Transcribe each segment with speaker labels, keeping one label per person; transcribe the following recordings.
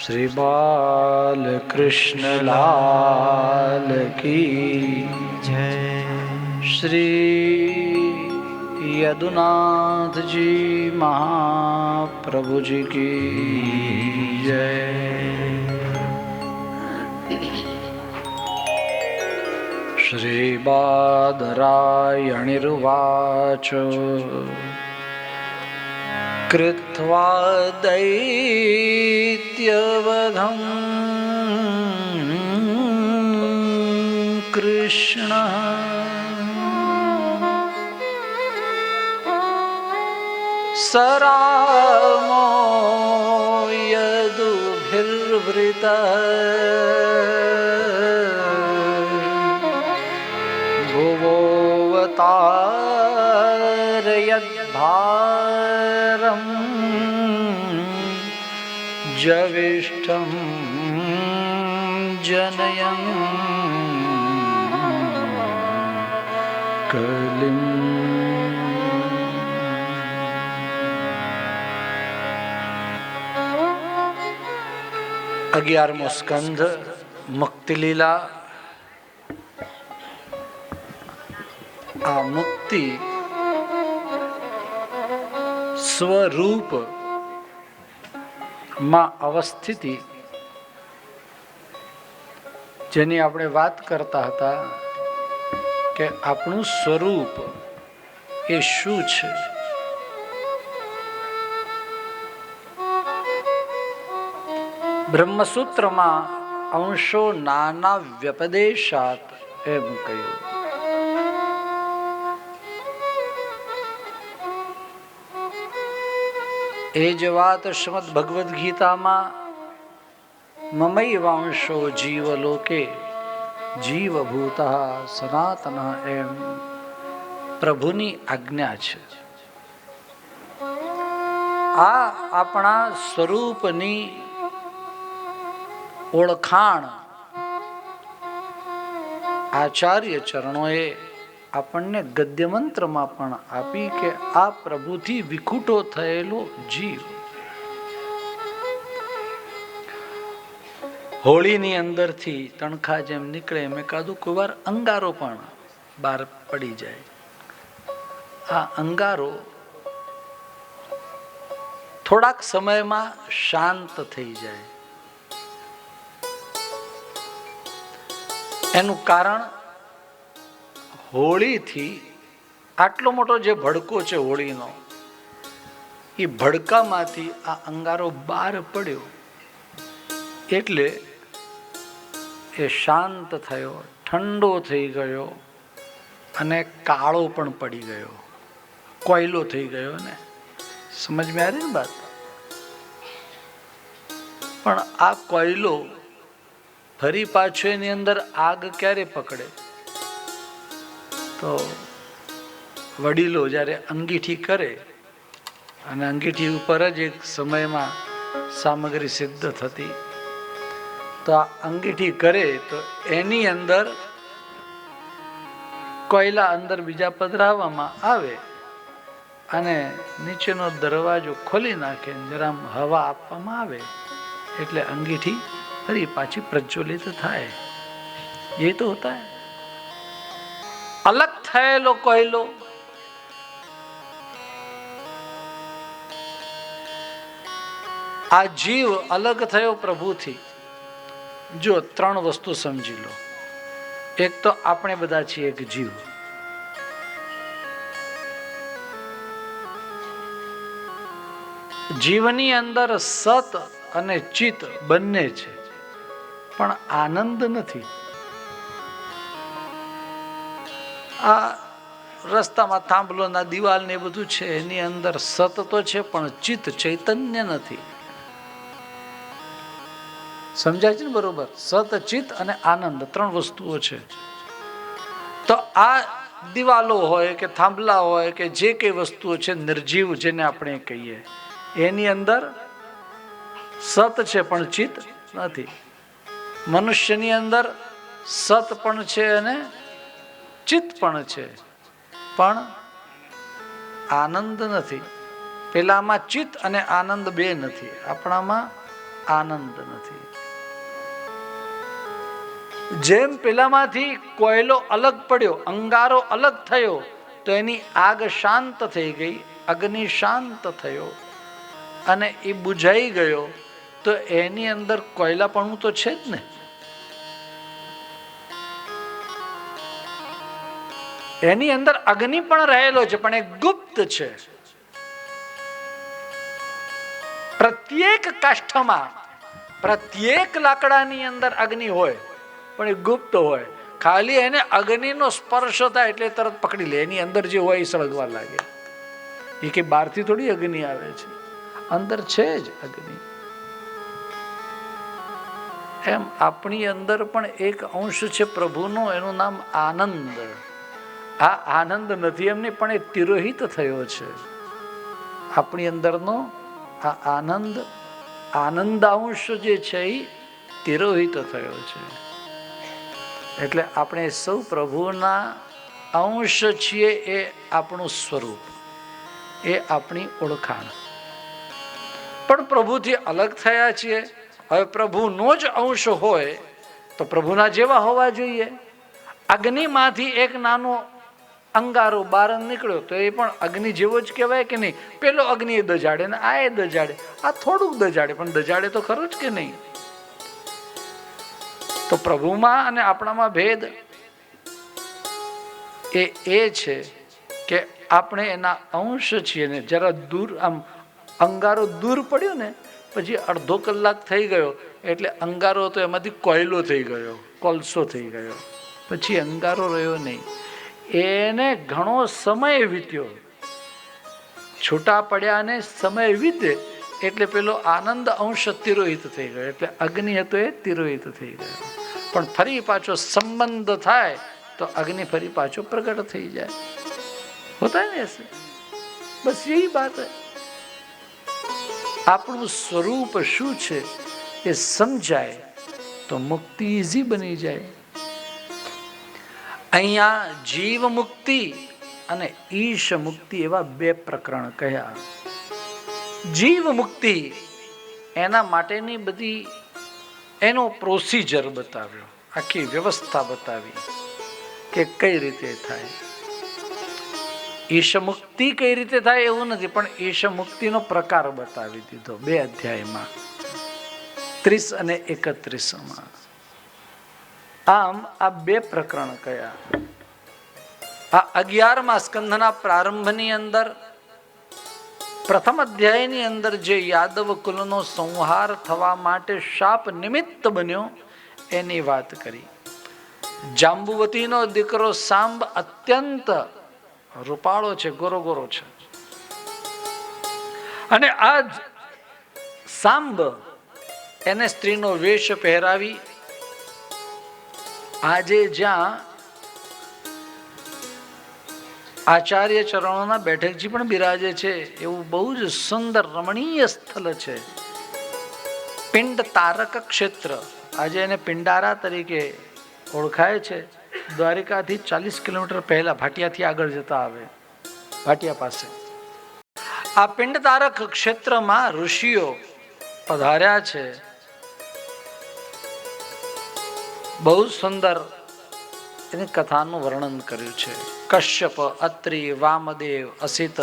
Speaker 1: શ્રી બાલકૃષ્ણ લાલ કી
Speaker 2: જય.
Speaker 1: શ્રી યદુનાથજી મહાપ્રભુજી કી જય. શ્રી બાદરાયણિર્વાચ કૃત્વા દૈત્યવધં કૃષ્ણ સરામો યદુભિર્વૃતઃ ભુવોવતારયદ્ભારં જવિષ્ઠં જનયં કલિં. 11મો સ્કંધ મુક્તિ લીલા. આ મુક્તિ સ્વરૂપ માં અવસ્થિતિ જેની આપણે વાત કરતા હતા કે આપણું સ્વરૂપ એ શું છે. બ્રહ્મસૂત્રમાં અંશો નાના વ્યપદેશાત એમ કહ્યું. એ જ વાત શ્રીમદ ભગવદ્ ગીતામાં મમૈવાંશો જીવલોકે જીવભૂત સનાતન એમ પ્રભુની આજ્ઞા છે. આ આપણા સ્વરૂપની ઓળખાણ આચાર્ય ચરણોએ આપણને ગદ્યમંત્રમાં પણ આપી કે આ પ્રભુથી વિખૂટો થયેલો જીવ. હોળીની અંદરથી તણખા જેમ નીકળે એમ એકાદું કોઈ વાર અંગારો પણ બહાર પડી જાય. આ અંગારો થોડાક સમયમાં શાંત થઈ જાય. એનું કારણ હોળીથી આટલો મોટો જે ભડકો છે હોળીનો, એ ભડકામાંથી આ અંગારો બહાર પડ્યો એટલે એ શાંત થયો, ઠંડો થઈ ગયો અને કાળો પણ પડી ગયો, કોયલો થઈ ગયો ને. સમજ में आ रही ને बात? પણ આ કોયલો ફરી પાછો એની અંદર આગ ક્યારે પકડે? તો વડીલો જ્યારે અંગીઠી કરે અને અંગીઠી ઉપર જ એક સમયમાં સામગ્રી સિદ્ધ થતી, તો આ અંગીઠી કરે તો એની અંદર કોયલા અંદર બીજા પધરાવવામાં આવે અને નીચેનો દરવાજો ખોલી નાખે, જરા હવા આપવામાં આવે એટલે અંગીઠી ફરી પાછી પ્રજ્વલિત થાય. એ તો હોતા હૈ. અલગ થયેલો કોયલો આ જીવ અલગ થયો પ્રભુથી. જો 3 વસ્તુ સમજી લો. એક તો આપણે બધા છીએ એક જીવ. જીવની અંદર સત અને ચિત બંને છે, પણ આનંદ નથી. આ રસ્તામાં થાંભલોના દિવાલ ને બધું છે, એની અંદર સત તો છે પણ ચિત્ત ચૈતન્ય નથી. સમજાય છે ને બરોબર? સત, ચિત્ત અને આનંદ 3 વસ્તુઓ છે. તો આ દિવાલો હોય કે થાંભલા હોય કે જે કઈ વસ્તુઓ છે નિર્જીવ જેને આપણે કહીએ, એની અંદર સત છે પણ ચિત્ત નથી. મનુષ્યની અંદર સત પણ છે અને ચિત્ત પણ છે, પણ આનંદ નથી. પેલામાં ચિત્ત અને આનંદ બે નથી. આપણામાં આનંદ નથી. જેમ પેલામાંથી કોયલો અલગ પડ્યો, અંગારો અલગ થયો, તો એની આગ શાંત થઈ ગઈ, અગ્નિ શાંત થયો અને એ બુઝાઈ ગયો, તો એની અંદર કોયલાપણું તો છે જ ને. એની અંદર અગ્નિ પણ રહેલો છે, પણ એ ગુપ્ત છે. પ્રત્યેક કાષ્ઠમાં, પ્રત્યેક લાકડાની અંદર અગ્નિ હોય, પણ એ ગુપ્ત હોય. ખાલી એને અગ્નિનો સ્પર્શ થાય એટલે તરત પકડી લે, એની અંદર જે હોય એ સળગવા લાગે. એ કે બહારથી થોડી અગ્નિ આવે છે, અંદર છે જ અગ્નિ. એમ આપણી અંદર પણ એક અંશ છે પ્રભુનો, એનું નામ આનંદ. આ આનંદ નથી એમની, પણ એ તિરોહિત થયો છે. આપણી અંદરનો આ આનંદ, આનંદાંશ જે છે એ તિરોહિત થયો છે. એટલે આપણે સૌ પ્રભુના અંશ છીએ. એ આપણું સ્વરૂપ, એ આપણી ઓળખાણ. પણ પ્રભુથી અલગ થયા છીએ. હવે પ્રભુનો જ અંશ હોય તો પ્રભુના જેવા હોવા જોઈએ. અગ્નિમાંથી એક નાનો અંગારો બહાર નીકળ્યો તો એ પણ અગ્નિ જેવો જ કહેવાય કે નહીં? પેલો અગ્નિ એ દજાડે ને આ એ દજાડે, આ થોડુંક દજાડે, પણ દજાડે તો ખરું જ કે નહીં? તો પ્રભુમાં અને આપણામાં ભેદ એ છે કે આપણે એના અંશ છીએ ને. જરા દૂર, આમ અંગારો દૂર પડ્યો ને પછી અડધો કલાક થઈ ગયો એટલે અંગારો તો એમાંથી કોયલો થઈ ગયો, કોલસો થઈ ગયો, પછી અંગારો રહ્યો નહીં. એને ઘણો સમય વીત્યો, છૂટા પડ્યા ને સમય વીતે એટલે પેલો આનંદ અંશ તિરોહિત થઈ ગયો. એટલે અગ્નિ હતો એ તિરોહિત થઈ ગયો. પણ ફરી પાછો સંબંધ થાય તો અગ્નિ ફરી પાછો પ્રગટ થઈ જાય. હોતા ને ऐसे? બસ यही बात है. આપણું સ્વરૂપ શું છે એ સમજાય તો મુક્તિ ઈઝી બની જાય. અહીંયા જીવ મુક્તિ અને ઈશ મુક્તિ એવા બે પ્રકરણ કહ્યા. જીવ મુક્તિ એના માટેની બધી એનો પ્રોસિજર બતાવ્યો, આખી વ્યવસ્થા બતાવી કે કઈ રીતે થાય. ઈશ મુક્તિ કઈ રીતે થાય એવું નથી, પણ ઈશ મુક્તિનો પ્રકાર બતાવી દીધો 2 અધ્યાયમાં, 30 અને 31માં. આમ આ 2 પ્રકરણ કયા. આ 11મા સ્કંધના પ્રારંભની અંદર પ્રથમ અધ્યાયની અંદર જે યાદવ કુલનો સંહાર થવા માટે શાપ નિમિત્ત બન્યો એની વાત કરી. જાંબુવતીનો દીકરો સાંબ અત્યંત રૂપાળો છે, ગોરો ગોરો છે, અને આ સાંબ એને સ્ત્રીનો વેશ પહેરાવી આજે જ્યાં આચાર્ય ચરણોના બેઠકજી પણ બિરાજે છે એવું બહુ જ સુંદર રમણીય સ્થળ છે. પિંડ તારક ક્ષેત્ર, આજે એને પિંડારા તરીકે ઓળખાય છે. દ્વારિકાથી 40 કિલોમીટર પહેલા ભાટિયાથી આગળ જતા આવે, ભાટિયા પાસે આ પિંડ તારક ક્ષેત્રમાં ઋષિઓ પધાર્યા છે. બહુ સુંદર એની કથાનું વર્ણન કર્યું છે. કશ્યપ, અત્રિ, વામદેવ, અસિત,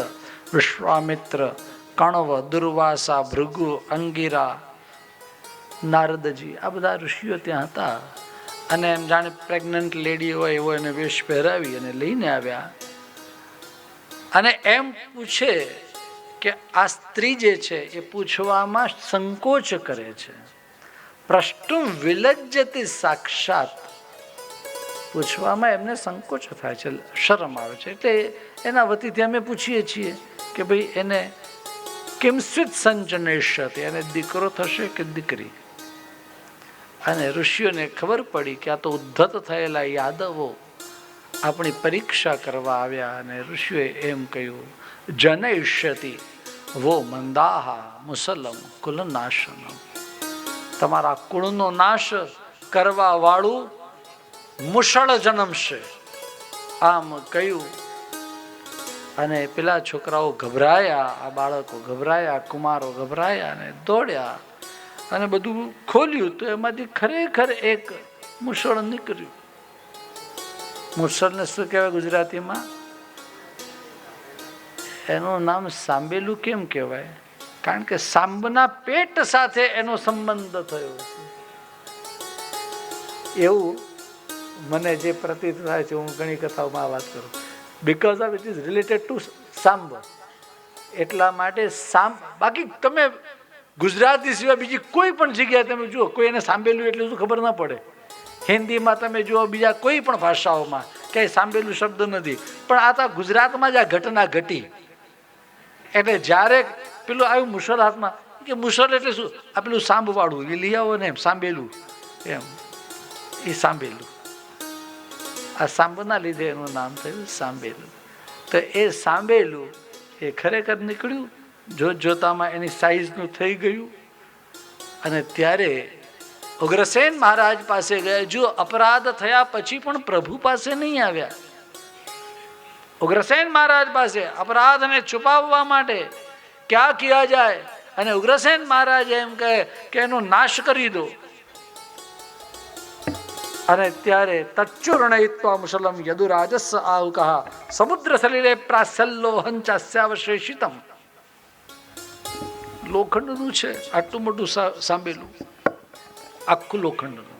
Speaker 1: વિશ્વામિત્ર, કણવ, દુર્વાસા, ભૃગુ, અંગિરા, નારદજી, આ બધા ઋષિઓ ત્યાં હતા. અને એમ જાણે પ્રેગ્નન્ટ લેડી હોય એવો એને વેશ પહેરાવી અને લઈને આવ્યા. અને એમ પૂછે કે આ સ્ત્રી જે છે એ પૂછવામાં સંકોચ કરે છે. પ્રશ્ન વિલજ્જતી સાક્ષાત, પૂછવામાં એમને સંકોચ થાય છે, શરમ આવે છે. એટલે એના વતીથી અમે પૂછીએ છીએ કે ભાઈ એને કિમસ્વિત સંજનેષ્યતિ, એને દીકરો થશે કે દીકરી? અને ઋષિઓને ખબર પડી કે આ તો ઉદ્ધત થયેલા યાદવો આપણી પરીક્ષા કરવા આવ્યા. અને ઋષિઓએ એમ કહ્યું, જનયિષ્યતિ વો મંદાહા મુસલમ કુલનાશનમ, તમારા કુળનો નાશ કરવા વાળું મુશળ જન્મશે. આમ કહ્યું. અને પેલા છોકરાઓ ગભરાયા, આ બાળકો ગભરાયા, કુમારો ગભરાયા અને દોડ્યા અને બધું ખોલ્યું તો એમાંથી ખરેખર એક મુસળ નીકળ્યું. મુસળને શું કહેવાય ગુજરાતીમાં? એનું નામ સાંબેલું કેમ કહેવાય? કારણ કે સાંબના પેટ સાથે એનો સંબંધ થયો છે. એવું મને જે પ્રતીત થાય છે, હું ઘણી કથાઓમાં આ વાત કરું, because of it is related to Samba. એટલા માટે બાકી તમે ગુજરાતી સિવાય બીજી કોઈ પણ જગ્યાએ તમે જુઓ, કોઈ એને સાંભળેલું એટલે શું ખબર ના પડે. હિન્દીમાં તમે જુઓ, બીજા કોઈ પણ ભાષાઓમાં ક્યાંય સાંભળેલું શબ્દ નથી. પણ આ તો ગુજરાતમાં જ આ ઘટના ઘટી. એટલે જ્યારે પેલું આવ્યું મુસળ હાથમાં, કે મુસળ એટલે શું? આ પેલું સાંભવાળું એ લઈ આવો ને, એમ સાંભળેલું એમ, એ સાંભળેલું. આ સાંભના લીધે એનું નામ થયું સાંભળેલું. તો એ સાંભળેલું એ ખરેખર નીકળ્યું, જોતામાં એની સાઈઝનું થઈ ગયું. અને ત્યારે ઉગ્રસેન મહારાજ પાસે ગયા. જો અપરાધ થયા પછી પણ પ્રભુ પાસે નહીં આવ્યા. ઉગ્રસેન મહારાજ પાસે અપરાધને છુપાવવા માટે ક્યાં કિયા જાય, અને ઉગ્રસેન મહારાજ એમ કહે કે એનો નાશ કરી દો. અને ત્યારે તચ્ચૂર્ણયિત્વા મુસલમ યદુરાજસ્સ આહુકઃ સમુદ્ર સલિલે પ્રાસલ્લોહં ચાસ્યાવશેષિતમ. લોખંડનું છે, આટલું મોટું સાંભળેલું, આખું લોખંડનું.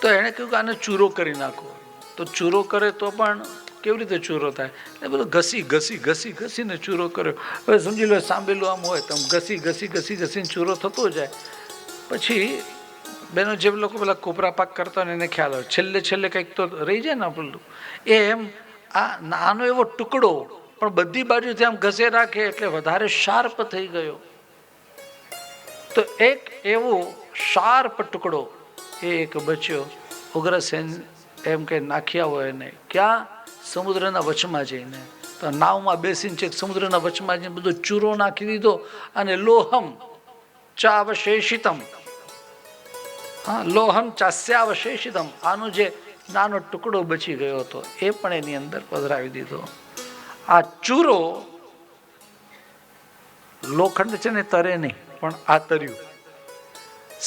Speaker 1: તો એણે કહ્યું કે આને ચૂરો કરી નાખો. તો ચૂરો કરે તો પણ કેવી રીતે ચૂરો થાય? એ બધું ઘસીને ચૂરો કર્યો. હવે સમજી લો સાંભળેલું આમ હોય તો ઘસીને ચૂરો થતો જાય. પછી બેનો જે લોકો પેલા કોપરા પાક કરતા હોય એને ખ્યાલ હોય, છેલ્લે કંઈક તો રહી જાય ને પેલું. એમ આ નાનો એવો ટુકડો પણ બધી બાજુથી આમ ઘસે રાખે એટલે વધારે શાર્પ થઈ ગયો. તો એક એવો શાર્પ ટુકડો એક બચ્યો. ઉગ્રસેન એમ કે નાખ્યા હોય એને ક્યાં? સમુદ્રના વચમાં જઈને. તો નાવમાં બેસીને છે સમુદ્રના વચમાં જઈને બધો ચૂરો નાખી દીધો. અને લોહમ ચાવશેષિતમ, હા, લોહમ ચાસ્યાવશેષિતમ, આનો જે નાનો ટુકડો બચી ગયો હતો એ પણ એની અંદર પધરાવી દીધો. આ ચૂરો લોખંડ છે ને તરે નહીં, પણ આ તર્યું.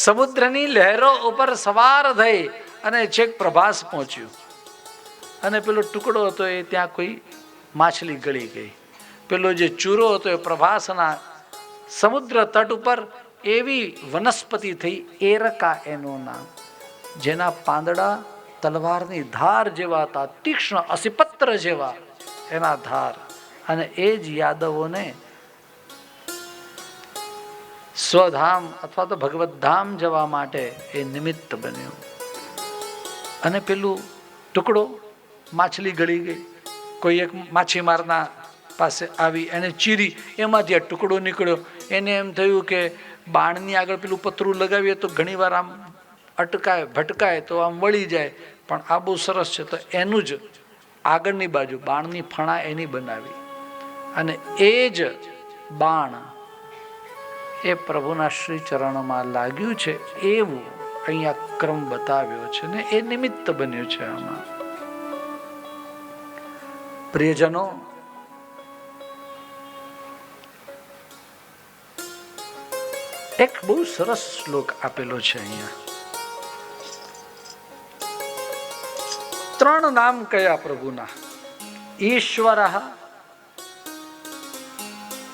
Speaker 1: સમુદ્રની લહેરો ઉપર સવાર થઈ અને છેક પ્રભાસ પહોંચ્યું. અને પેલો ટુકડો હતો એ ત્યાં કોઈ માછલી ગળી ગઈ. પેલો જે ચૂરો હતો એ પ્રભાસના સમુદ્ર તટ ઉપર એવી વનસ્પતિ થઈ, એરકા એનું નામ, જેના પાંદડા તલવારની ધાર જેવા હતા, તીક્ષ્ણ અસિપત્ર જેવા એના ધાર. અને એ જ યાદવોને સ્વધામ અથવા તો ભગવત ધામ જવા માટે એ નિમિત્ત બન્યું. અને પેલું ટુકડો માછલી ગળી ગઈ, કોઈ એક માછીમારના પાસે આવી, એને ચીરી, એમાંથી આ ટુકડો નીકળ્યો. એને એમ થયું કે બાણની આગળ પેલું પતરું લગાવીએ તો ઘણીવાર આમ અટકાય ભટકાય તો આમ વળી જાય, પણ આ બહુ સરસ છે. તો એનું જ આગળની બાજુ બાણની ફણા એની બનાવી, અને એ જ બાણ એ પ્રભુના શ્રી ચરણમાં લાગ્યું છે. એવું અહીંયા ક્રમ બતાવ્યો છે ને એ નિમિત્ત બન્યું છે. આમાં પ્રિયજનો, એક બહુ સરસ શ્લોક આપેલો છે અહીંયા. 3 નામ કયા પ્રભુના? ઈશ્વર,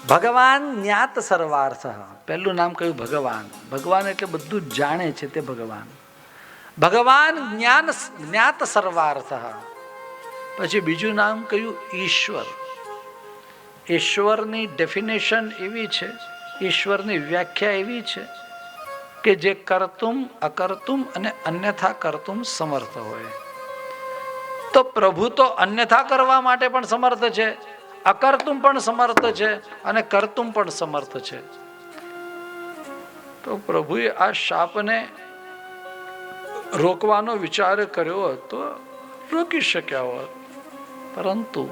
Speaker 1: ભગવાન, જ્ઞાત સર્વાર્થ. પહેલું નામ કયું? ભગવાન. ભગવાન એટલે બધું જ જાણે છે તે ભગવાન. ભગવાન જ્ઞાત સર્વાર્થ. પછી બીજું નામ કયું? ઈશ્વર. ઈશ્વરની ડેફિનેશન એવી છે, ઈશ્વરની વ્યાખ્યા એવી છે કે જે કર્તુમ અકર્તુમ અને અન્યથા કર્તુમ સમર્થ હોય. તો પ્રભુ તો અન્યથા કરવા માટે પણ સમર્થ છે, અકર્તુમ પણ સમર્થ છે અને કર્તુમ પણ સમર્થ છે. તો પ્રભુએ આ શાપને રોકવાનો વિચાર કર્યો હતો, રોકી શક્યા હોત, પરંતુ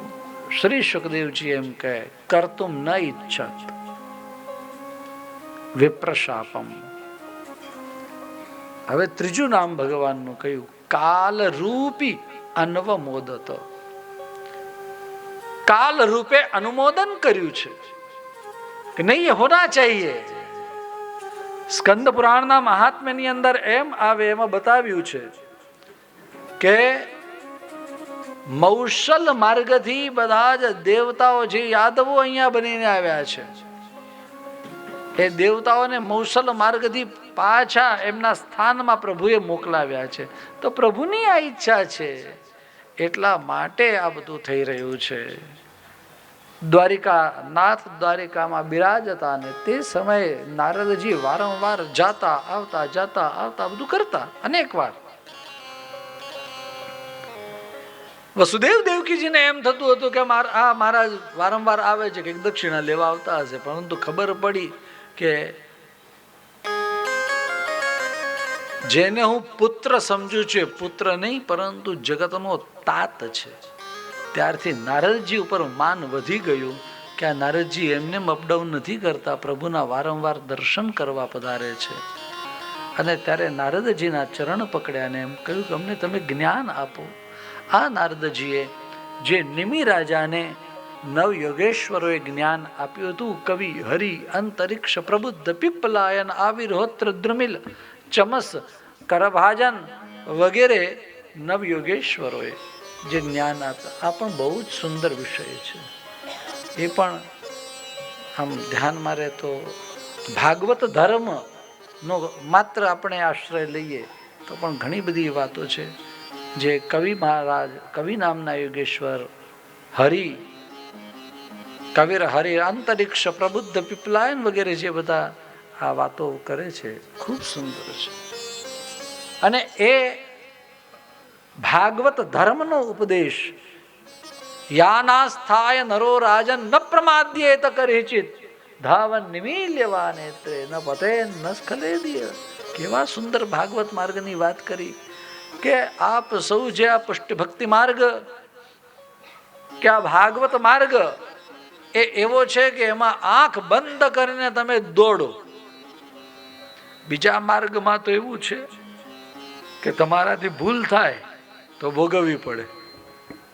Speaker 1: શ્રી સુખદેવજી એમ કહે કર્તુમ ન ઈચ્છત વિપ્રશાપમ. હવે ત્રીજું નામ ભગવાનનું કયું? કાલરૂપી અન્વમોદત. કાલ રૂપે અનુમોદન કર્યું છે કે નહીં, એ હોના ચાહીએ. સ્કંદ પુરાણના મહાત્મ્યની અંદર એમ આવે, એમાં બતાવ્યું છે કે મૌસલ માર્ગથી બધા જ દેવતાઓ જે યાદવો અહીંયા બનીને આવ્યા છે, એ દેવતાઓને મૌસલ માર્ગથી પાછા એમના સ્થાનમાં પ્રભુએ મોકલાવ્યા છે. તો પ્રભુની આ ઈચ્છા છે, એટલા માટે આ બધું થઈ રહ્યું છે. દ્વારિકા નાથ દ્વારિકામાં બિરાજતા અને તે સમયે નારદજી વારંવાર જાતા આવતા બધું કરતા અનેક વાર. વસુદેવ દેવકીજીને એમ થતું હતું કે આ મહારાજ વારંવાર આવે છે, કે દક્ષિણા લેવા આવતા હશે, પરંતુ ખબર પડી કે જેને હું પુત્ર સમજુ છું, પુત્ર નહીં પરંતુ જગતનો તાત છે, ત્યારથી નારદજી ઉપર માન વધી ગયું કે આ નારદજી એમને અપડાઉન નથી કરતા, પ્રભુના વારંવાર દર્શન કરવા પધારે છે. અને ત્યારે નારદજીના ચરણ પકડ્યા અને એમ કહ્યું કે અમને તમે જ્ઞાન આપો. આ નારદજીએ જે નિમિ રાજાને નવ યોગેશ્વરોએ જ્ઞાન આપ્યું હતું, કવિ હરિ અંતરિક્ષ પ્રબુદ્ધ પીપલાયન આવિર્હોત્ર દ્રુમિલ ચમસ કરભાજન વગેરે નવ યોગેશ્વરોએ જે જ્ઞાન આપ્યું, આ પણ બહુ જ સુંદર વિષય છે. એ પણ આમ ધ્યાનમાં રહેતો ભાગવત ધર્મ નો માત્ર આપણે આશ્રય લઈએ તો પણ ઘણી બધી વાતો છે જે કવિ મહારાજ, કવિ નામના યોગેશ્વર હરિ, કવિર હરિ અંતરિક્ષ પ્રબુદ્ધ પીપલાયન વગેરે જે બધા આ વાતો કરે છે, ખૂબ સુંદર છે. અને એ ભાગવત ધર્મનો ઉપદેશ, યાનાસ્થાય નરો રાજન ન પ્રમાદ્યેત કરેચિત ધાવન નિમીલ્યવા નેત્રે ન પતે ન સ્ખલેદિય. કેવા સુંદર ભાગવત માર્ગની વાત કરી કે આપ સૌ જે આ પુષ્ટિ ભક્તિ માર્ગ, કે આ ભાગવત માર્ગ એ એવો છે કે એમાં આંખ બંધ કરીને તમે દોડો. બીજા માર્ગમાં તો એવું છે કે તમારાથી ભૂલ થાય તો ભોગવવી પડે.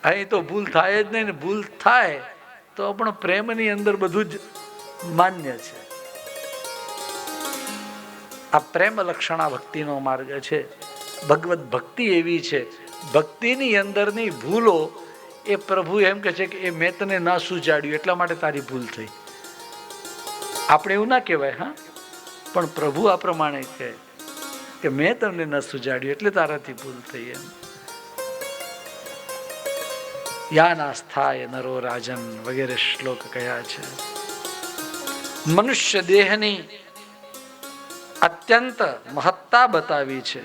Speaker 1: અહીં તો ભૂલ થાય જ નહીં, ને ભૂલ થાય તો પણ પ્રેમની અંદર બધું જ માન્ય છે. આ પ્રેમ લક્ષણા ભક્તિનો માર્ગ છે. ભગવત ભક્તિ એવી છે, ભક્તિની અંદરની ભૂલો એ પ્રભુ એમ કહે છે કે એ મેં તને ના સુજાડ્યું એટલા માટે તારી ભૂલ થઈ. આપણે એવું ના કહેવાય, હા, પણ પ્રભુ આ પ્રમાણે કહે કે મેં તમને ન સુજાડ્યું એટલે તારાથી ભૂલ થઈ. એમ યાનાસ્થાય નરો રાજન વગેરે શ્લોક કયા છે. મનુષ્ય દેહની અત્યંત મહત્તા બતાવી છે.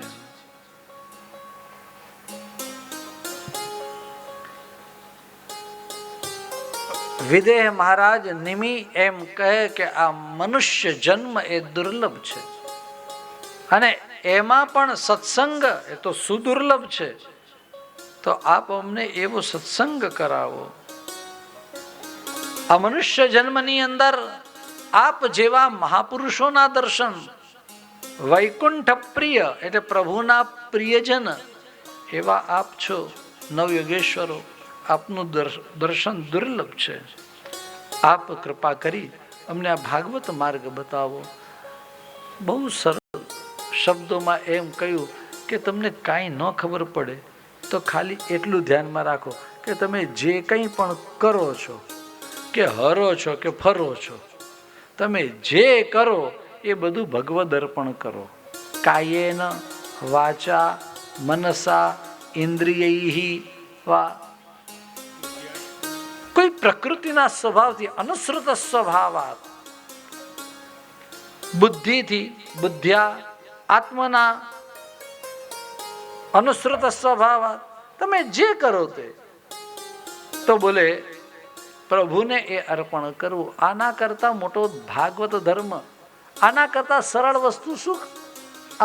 Speaker 1: વિદેહ મહારાજ નિમિ એમ કહે કે આ મનુષ્ય જન્મ એ દુર્લભ છે, અને એમાં પણ સત્સંગ એ તો સુદુર્લભ છે. તો આપ અમને એવો સત્સંગ કરાવો. આ મનુષ્ય જન્મની અંદર આપ જેવા મહાપુરુષોના દર્શન, વૈકુંઠ પ્રિય એટલે પ્રભુના પ્રિયજન એવા આપ છો, નવયોગેશ્વરો, આપનું દર્શન દુર્લભ છે. આપ કૃપા કરી અમને આ ભાગવત માર્ગ બતાવો. બહુ સરળ શબ્દોમાં એમ કહ્યું કે તમને કાંઈ ન ખબર પડે તો ખાલી એટલું ધ્યાનમાં રાખો કે તમે જે કંઈ પણ કરો છો, કે હરો છો કે ફરો છો, તમે જે કરો એ બધું ભગવદ અર્પણ કરો. કાયેન વાચા મનસા ઇન્દ્રિયૈહિ વા, કોઈ પ્રકૃતિના સ્વભાવથી અનુસૃત સ્વભાવાત, બુદ્ધિથી બુદ્ધ્યા આત્મના અનુસૃત સ્વભાવાત, તમે જે કરો તે તો બોલે પ્રભુને એ અર્પણ કરવું. આના કરતા મોટો ભાગવત ધર્મ, આના કરતા સરળ વસ્તુ શું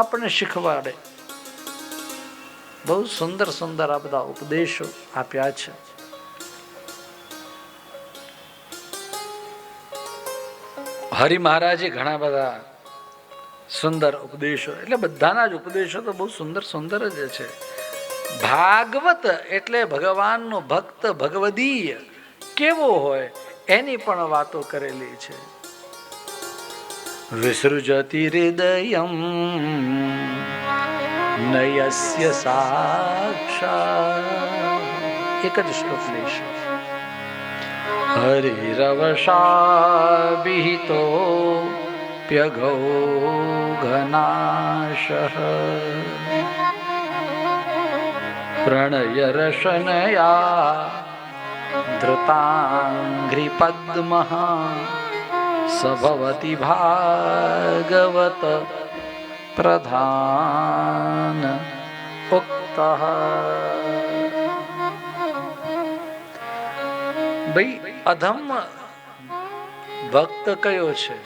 Speaker 1: આપણને શીખવાડે. બહુ સુંદર સુંદર આ બધા ઉપદેશો આપ્યા છે. હરિ મહારાજે ઘણા બધા સુંદર ઉપદેશો, એટલે બધાના જ ઉપદેશો તો બહુ સુંદર સુંદર જ છે. ભાગવત એટલે ભગવાનનો ભક્ત ભગવદીય કેવો હોય એની પણ વાતો કરેલી છે. વિસૃજતિ હૃદયમ નયસ્ય સાક્ષાત. એક જ શ્લોક લઈશું. હરિરવશાભિહિતો પ્યગૌ ઘનાશઃ પ્રણય રશનયા ધૃતાંઘ્રિ પદ્મઃ સભવતિ ભાગવત પ્રધાન ઉક્તઃ. ભાઈ અધમ ભક્ત કયો છે,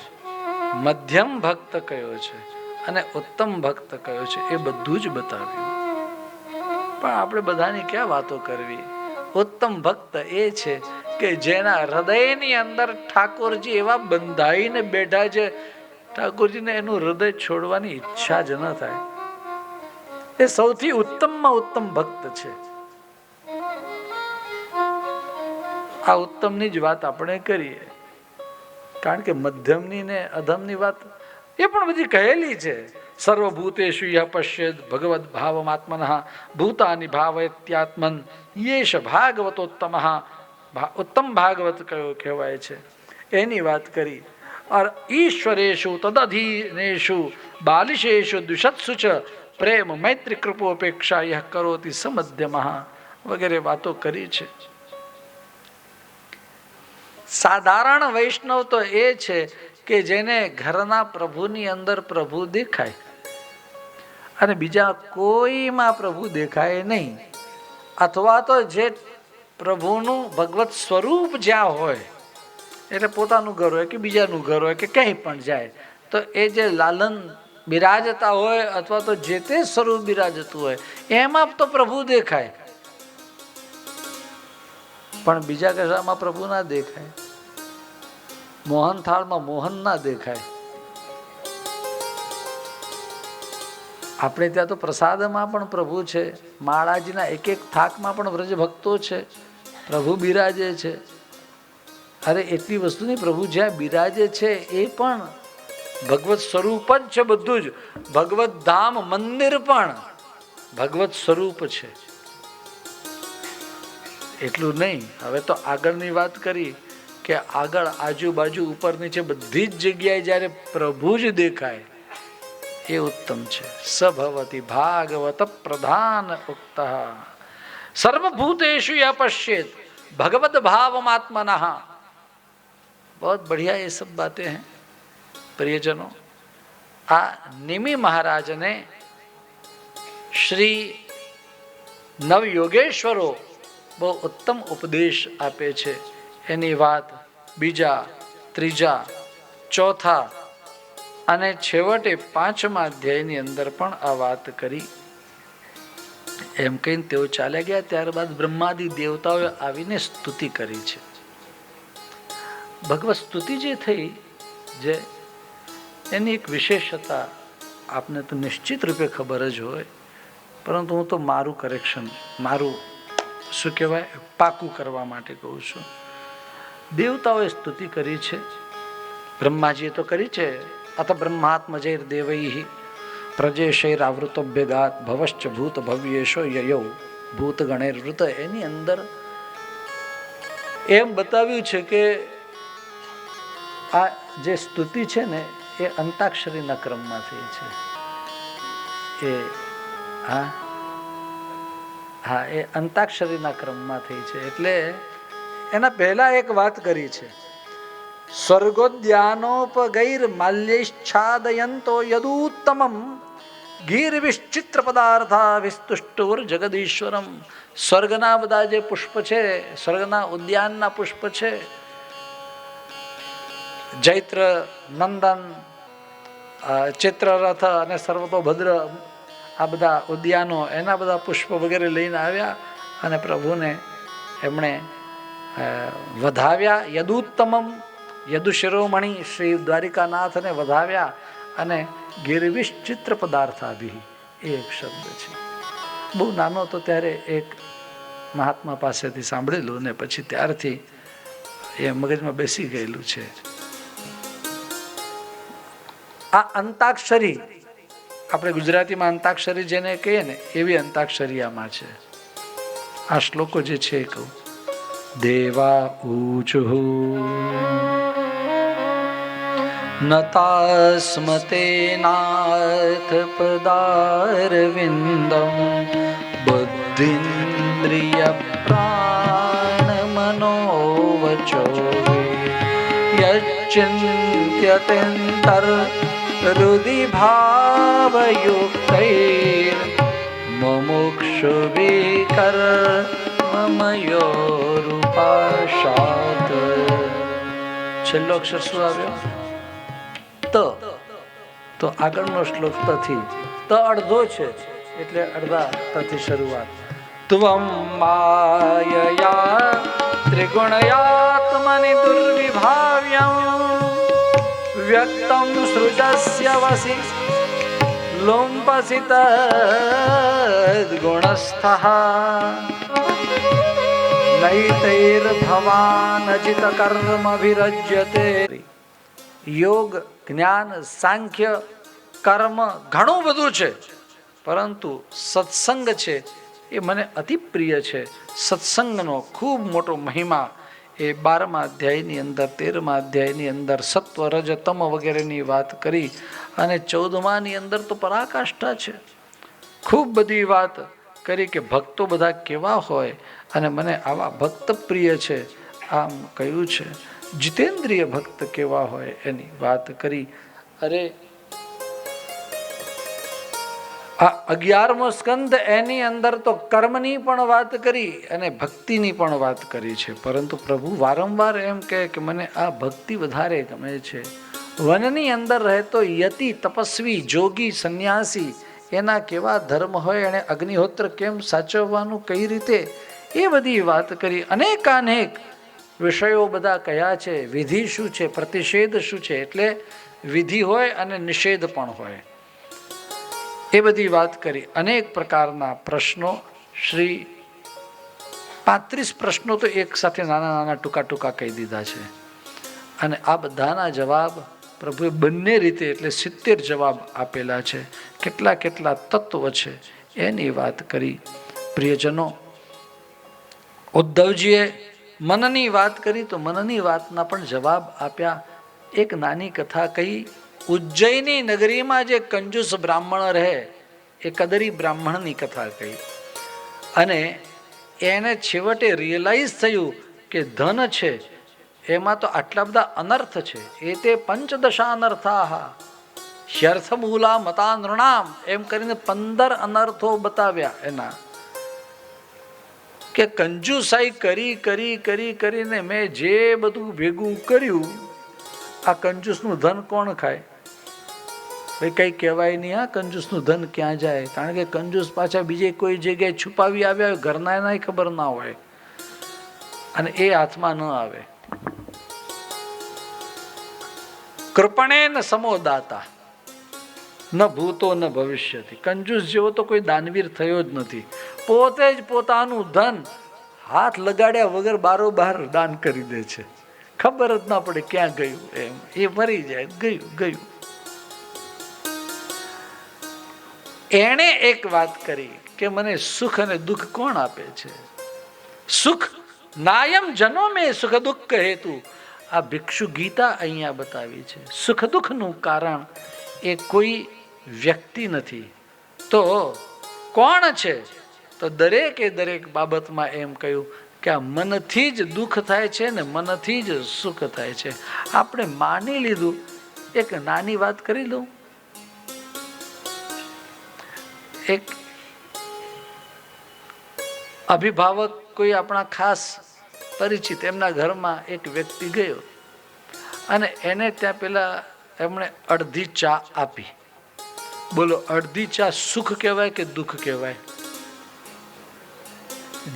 Speaker 1: મધ્યમ ભક્ત કયો છે અને ઉત્તમ ભક્ત કયો છે એ બધું જ બતાવ્યું. પણ આપણે બધાની ક્યાં વાતો કરવી. ઉત્તમ ભક્ત એ છે કે જેના હૃદયની અંદર ઠાકોરજી એવા બંધાઈને બેઠા છે, ઠાકોરજીને એનું હૃદય છોડવાની ઈચ્છા જ ન થાય. એ સૌથી ઉત્તમમાં ઉત્તમ ભક્ત છે. આ ઉત્તમની જ વાત આપણે કરીએ, કારણ કે મધ્યમની ને અધમની વાત એ પણ બધી કહેલી છે. સર્વભૂતેષુ યઃ પશ્યેદ ભગવદ ભાવમાત્મનઃ ભૂતાનિ ભાવયત્યાત્મન યેષ ભાગવતોત્તમઃ. ઉત્તમ ભાગવત કયો કહેવાય છે એની વાત કરી. और ईश्वरेषु तदधीनेषु बालिशेषु द्विषत्सु च प्रेम मैत्री कृपोपेक्षा यह करोति समध्यमः वगैरह बातों કરી છે. સાધારણ વૈષ્ણવ તો એ છે કે જેને ઘરના પ્રભુની અંદર પ્રભુ દેખાય અને બીજા કોઈમાં પ્રભુ દેખાય નહીં, અથવા તો જે પ્રભુનું ભગવત સ્વરૂપ જ્યાં હોય, એટલે પોતાનું ઘર હોય કે બીજાનું ઘર હોય કે ક્યાંય પણ જાય તો એ જે લાલન બિરાજતા હોય અથવા તો જે તે સ્વરૂપ બિરાજતું હોય એમાં તો પ્રભુ દેખાય, પણ બીજા કશામાં પ્રભુ ના દેખાય. મોહન થાળમાં મોહન ના દેખાય. આપણે ત્યાં તો પ્રસાદમાં પણ પ્રભુ છે, માળાજીના એક એક થાકમાં પણ વ્રજ ભક્તો છે, પ્રભુ બિરાજે છે. અરે એટલી વસ્તુની પ્રભુ જ્યાં બિરાજે છે એ પણ ભગવત સ્વરૂપ જ છે. બધું જ ભગવત ધામ મંદિર પણ ભગવત સ્વરૂપ છે. એટલું નહીં, હવે તો આગળની વાત કરી કે આગળ આજુબાજુ ઉપર નીચે બધી જ જગ્યાએ જ્યારે પ્રભુ જ દેખાય એ ઉત્તમ છે. સભવતી ભાગવત પ્રધાન ઉક્ત સર્વભૂतेषु यः पश्येत् भगवत भावमात्मनः. बहुत बढ़िया ये सब बातें हैं प्रियजनों. आ निमि महाराज ने श्री નવયોગેશ્વરો બહુ ઉત્તમ ઉપદેશ આપે છે. એની વાત બીજા, ત્રીજા, ચોથા અને છેવટે 5મા અધ્યાયની અંદર પણ આ વાત કરી. એમ કહીને તેઓ ચાલ્યા ગયા. ત્યારબાદ બ્રહ્માદિ દેવતાઓએ આવીને સ્તુતિ કરી છે. ભગવત સ્તુતિ જે થઈ જે એની એક વિશેષતા આપને તો નિશ્ચિત રૂપે ખબર જ હોય, પરંતુ હું તો મારું કરેક્શન, મારું શું કહેવાય પાકું કરવા માટે કહું છું. દેવતાઓએ સ્તુતિ કરી છે, બ્રહ્માજીએ તો કરી છે. અથ બ્રહ્માત્મજૈર દેવૈઃ પ્રજેશૈરાવૃતોભ્યગાત ભવશ્ચ ભૂત ભવ્યેશો યયૌ ભૂત ગણૈર્વૃત. એની અંદર એમ બતાવ્યું છે કે આ જે સ્તુતિ છે ને એ અંતાક્ષરીના ક્રમમાં થઈ છે. એ એ અંતાક્ષરીના ક્રમમાં થઈ છે. એટલે એના પહેલા એક વાત કરી છે. સ્વર્ગોદ્યાનોપગૈર માલ્યૈચ્છાદયંતો યદુત્તમમ ગીરવિશ્ચિત્ર પદાર્થા વિસ્તુષ્ટુર જગદીશ્વરમ. સ્વર્ગના બધા જે પુષ્પ છે, સ્વર્ગના ઉદ્યાનના પુષ્પ છે, જૈત્ર, નંદન, ચિત્રરથ અને સર્વતોભદ્ર, આ બધા ઉદ્યાનો, એના બધા પુષ્પ વગેરે લઈને આવ્યા અને પ્રભુને એમણે વધાવ્યા. યદુત્તમમ, યદુ શિરોમણી શ્રી દ્વારિકાનાથને વધાવ્યા. અને ગિરવિશ્ચિત્ર પદાર્થાભિ એ એક શબ્દ છે. બહુ નાનો તો ત્યારે એક મહાત્મા પાસેથી સાંભળેલું ને પછી ત્યારથી એ મગજમાં બેસી ગયેલું છે. આ અંતાક્ષરી, આપણે ગુજરાતીમાં અંતાક્ષરી જેને કહીએ ને એવી અંતાક્ષરી આમાં છે. આ શ્લોકો જે છે એ કહું. દેવા ઊચુઃ નતાસ્મતેનાથ પદારવિંદમ બુદ્ધિન્દ્રિય પ્રાણ મનોવચો યચ્ચિંત્યતેન્તર હૃદિ ભાવયુક્તૈર મુમુક્ષુભિકર મમયોરુપાશાત. છેલ્લો અક્ષર શું આવ્યો? તો આગળનો શ્લોક તથી. અડધો છે એટલે અડધા તથી શરૂઆત. ત્વમ માયયા ત્રિગુણયાત્મનિ દુર્વિભાવ્યં વ્યક્તં સૃજસ્ય વસી લુંપસિત ગુણસ્થઃ નૈતૈર્ભવાન અજિત કર્મ વિરજ્યતે. યોગ, જ્ઞાન, સાંખ્ય, કર્મ ઘણું બધું છે, પરંતુ સત્સંગ છે એ મને અતિ પ્રિય છે. સત્સંગનો ખૂબ મોટો મહિમા એ 12મા અધ્યાયની અંદર, 13મા અધ્યાયની અંદર સત્વ, રજ, તમ વગેરેની વાત કરી અને 14માની અંદર તો પરાકાષ્ઠા છે. ખૂબ બધી વાત કરી કે ભક્તો બધા કેવા હોય અને મને આવા ભક્ત પ્રિય છે આમ કહ્યું છે. જીતેન્દ્રિય ભક્ત કેવા હોય એની વાત કરી. અરે આ 11મો સ્કંદ એની અંદર તો કર્મની પણ વાત કરી અને ભક્તિની પણ વાત કરી છે. પરંતુ પ્રભુ વારંવાર એમ કહે કે મને આ ભક્તિ વધારે ગમે છે. વનની અંદર રહેતો યતિ, તપસ્વી, જોગી, સંન્યાસી એના કેવા ધર્મ હોય, એને અગ્નિહોત્ર કેમ સાચવવાનું, કઈ રીતે, એ બધી વાત કરી. અનેકાનેક વિષયો બધા કયા છે, વિધિ શું છે, પ્રતિષેધ શું છે, એટલે વિધિ હોય અને નિષેધ પણ હોય, એ બધી વાત કરી. અનેક પ્રકારના પ્રશ્નો, શ્રી 35 પ્રશ્નો તો એક સાથે નાના નાના ટૂંકા ટૂંકા કહી દીધા છે. અને આ બધાના જવાબ પ્રભુએ બંને રીતે એટલે 70 જવાબ આપેલા છે. કેટલા કેટલા તત્વ છે એની વાત કરી. પ્રિયજનો, ઉદ્ધવજીએ મનની વાત કરી તો મનની વાતના પણ જવાબ આપ્યા. એક નાની કથા કહી. ઉજ્જૈની નગરીમાં જે કંજૂસ બ્રાહ્મણ રહે એ કદરી બ્રાહ્મણની કથા કહી. અને એને છેવટે રિયલાઇઝ થયું કે ધન છે એમાં તો આટલા બધા અનર્થ છે. એ તે પંચદશાનર્થાઃ હ્યર્થમૂલા મતા નૃણામ એમ કરીને 15 અનર્થો બતાવ્યા એના. કે કંજુસાઈ કરી કરી કરી કરીને મેં જે બધું ભેગું કર્યું, આ કંજૂસનું ધન કોણ ખાય? ભાઈ કંઈ કહેવાય નહીં. આ કંજૂસનું ધન ક્યાં જાય? કારણ કે કંજૂસ પાછા બીજે કોઈ જગ્યાએ છુપાવી આવ્યા હોય, ઘરના એનાય ખબર ના હોય અને એ હાથમાં ન આવે. કૃપણે ન સમોદાતા ન ભૂતો ન ભવિષ્યથી. કંજૂસ જેવો તો કોઈ દાનવીર થયો જ નથી. પોતે જ પોતાનું ધન હાથ લગાડ્યા વગર બારોબાર દાન કરી દે છે. ખબર જ ના પડે ક્યાં ગયું. એમ એ મરી જાય, ગયું ગયું. એણે એક વાત કરી કે મને સુખ અને દુઃખ કોણ આપે છે? સુખ નાયમ જનો મેં સુખ દુઃખ હેતુ. આ ભિક્ષુ ગીતા અહીંયા બતાવી છે. સુખ દુઃખનું કારણ એ કોઈ વ્યક્તિ નથી. તો કોણ છે? તો દરેકે દરેક બાબતમાં એમ કહ્યું કે આ મનથી જ દુઃખ થાય છે ને મનથી જ સુખ થાય છે. આપણે માની લીધું. એક નાની વાત કરી લઉં. એક અભિભાવક કોઈ આપણા ખાસ પરિચિત એમના ઘરમાં એક વ્યક્તિ ગયો અને એને ત્યાં પેલા એમણે અડધી ચા આપી. બોલો, અડધી ચા સુખ કહેવાય કે દુઃખ કહેવાય?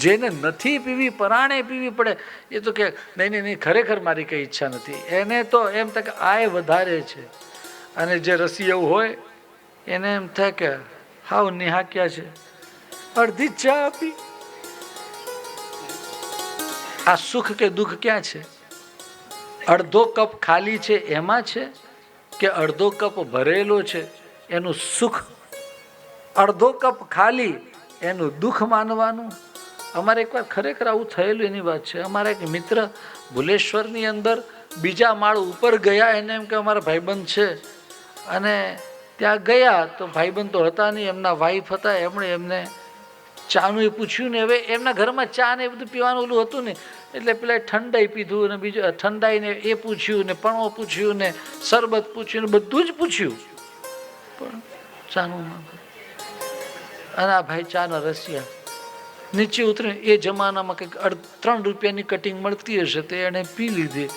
Speaker 1: જેને નથી પીવી પરાણે પીવી પડે એ તો કે નહીં નહીં નહીં, ખરેખર મારી કઈ ઈચ્છા નથી. એને તો એમ થાય કે આય વધારે છે. અને જે રસી એવું હોય એને એમ થાય કે હાવ નિહાક્યા છે, અડધી ચા આપી. આ સુખ કે દુઃખ ક્યાં છે? અડધો કપ ખાલી છે એમાં છે કે અડધો કપ ભરેલો છે એનું સુખ, અડધો કપ ખાલી એનું દુઃખ માનવાનું. અમારે એકવાર ખરેખર આવું થયેલું એની વાત છે. અમારા એક મિત્ર ભુલેશ્વરની અંદર બીજા માળ ઉપર ગયા. એને એમ કે અમારા ભાઈબંધ છે, અને ત્યાં ગયા તો ભાઈબંધ તો હતા નહીં, એમના વાઈફ હતા. એમણે એમને ચાનું એ પૂછ્યું ને, હવે એમના ઘરમાં ચા ને એ બધું પીવાનું ઓલું હતું ને, એટલે પેલા ઠંડાઈ પીધું ને બીજું ઠંડાઈને એ પૂછ્યું ને પણો પૂછ્યું ને શરબત પૂછ્યું ને બધું જ પૂછ્યું, પણ ચાનું અને આ ભાઈ ચાના રસિયા નીચે ઉતરીને એ જમાનામાં કંઈક 3 રૂપિયાની કટિંગ મળતી હશે તો એણે પી લીધી.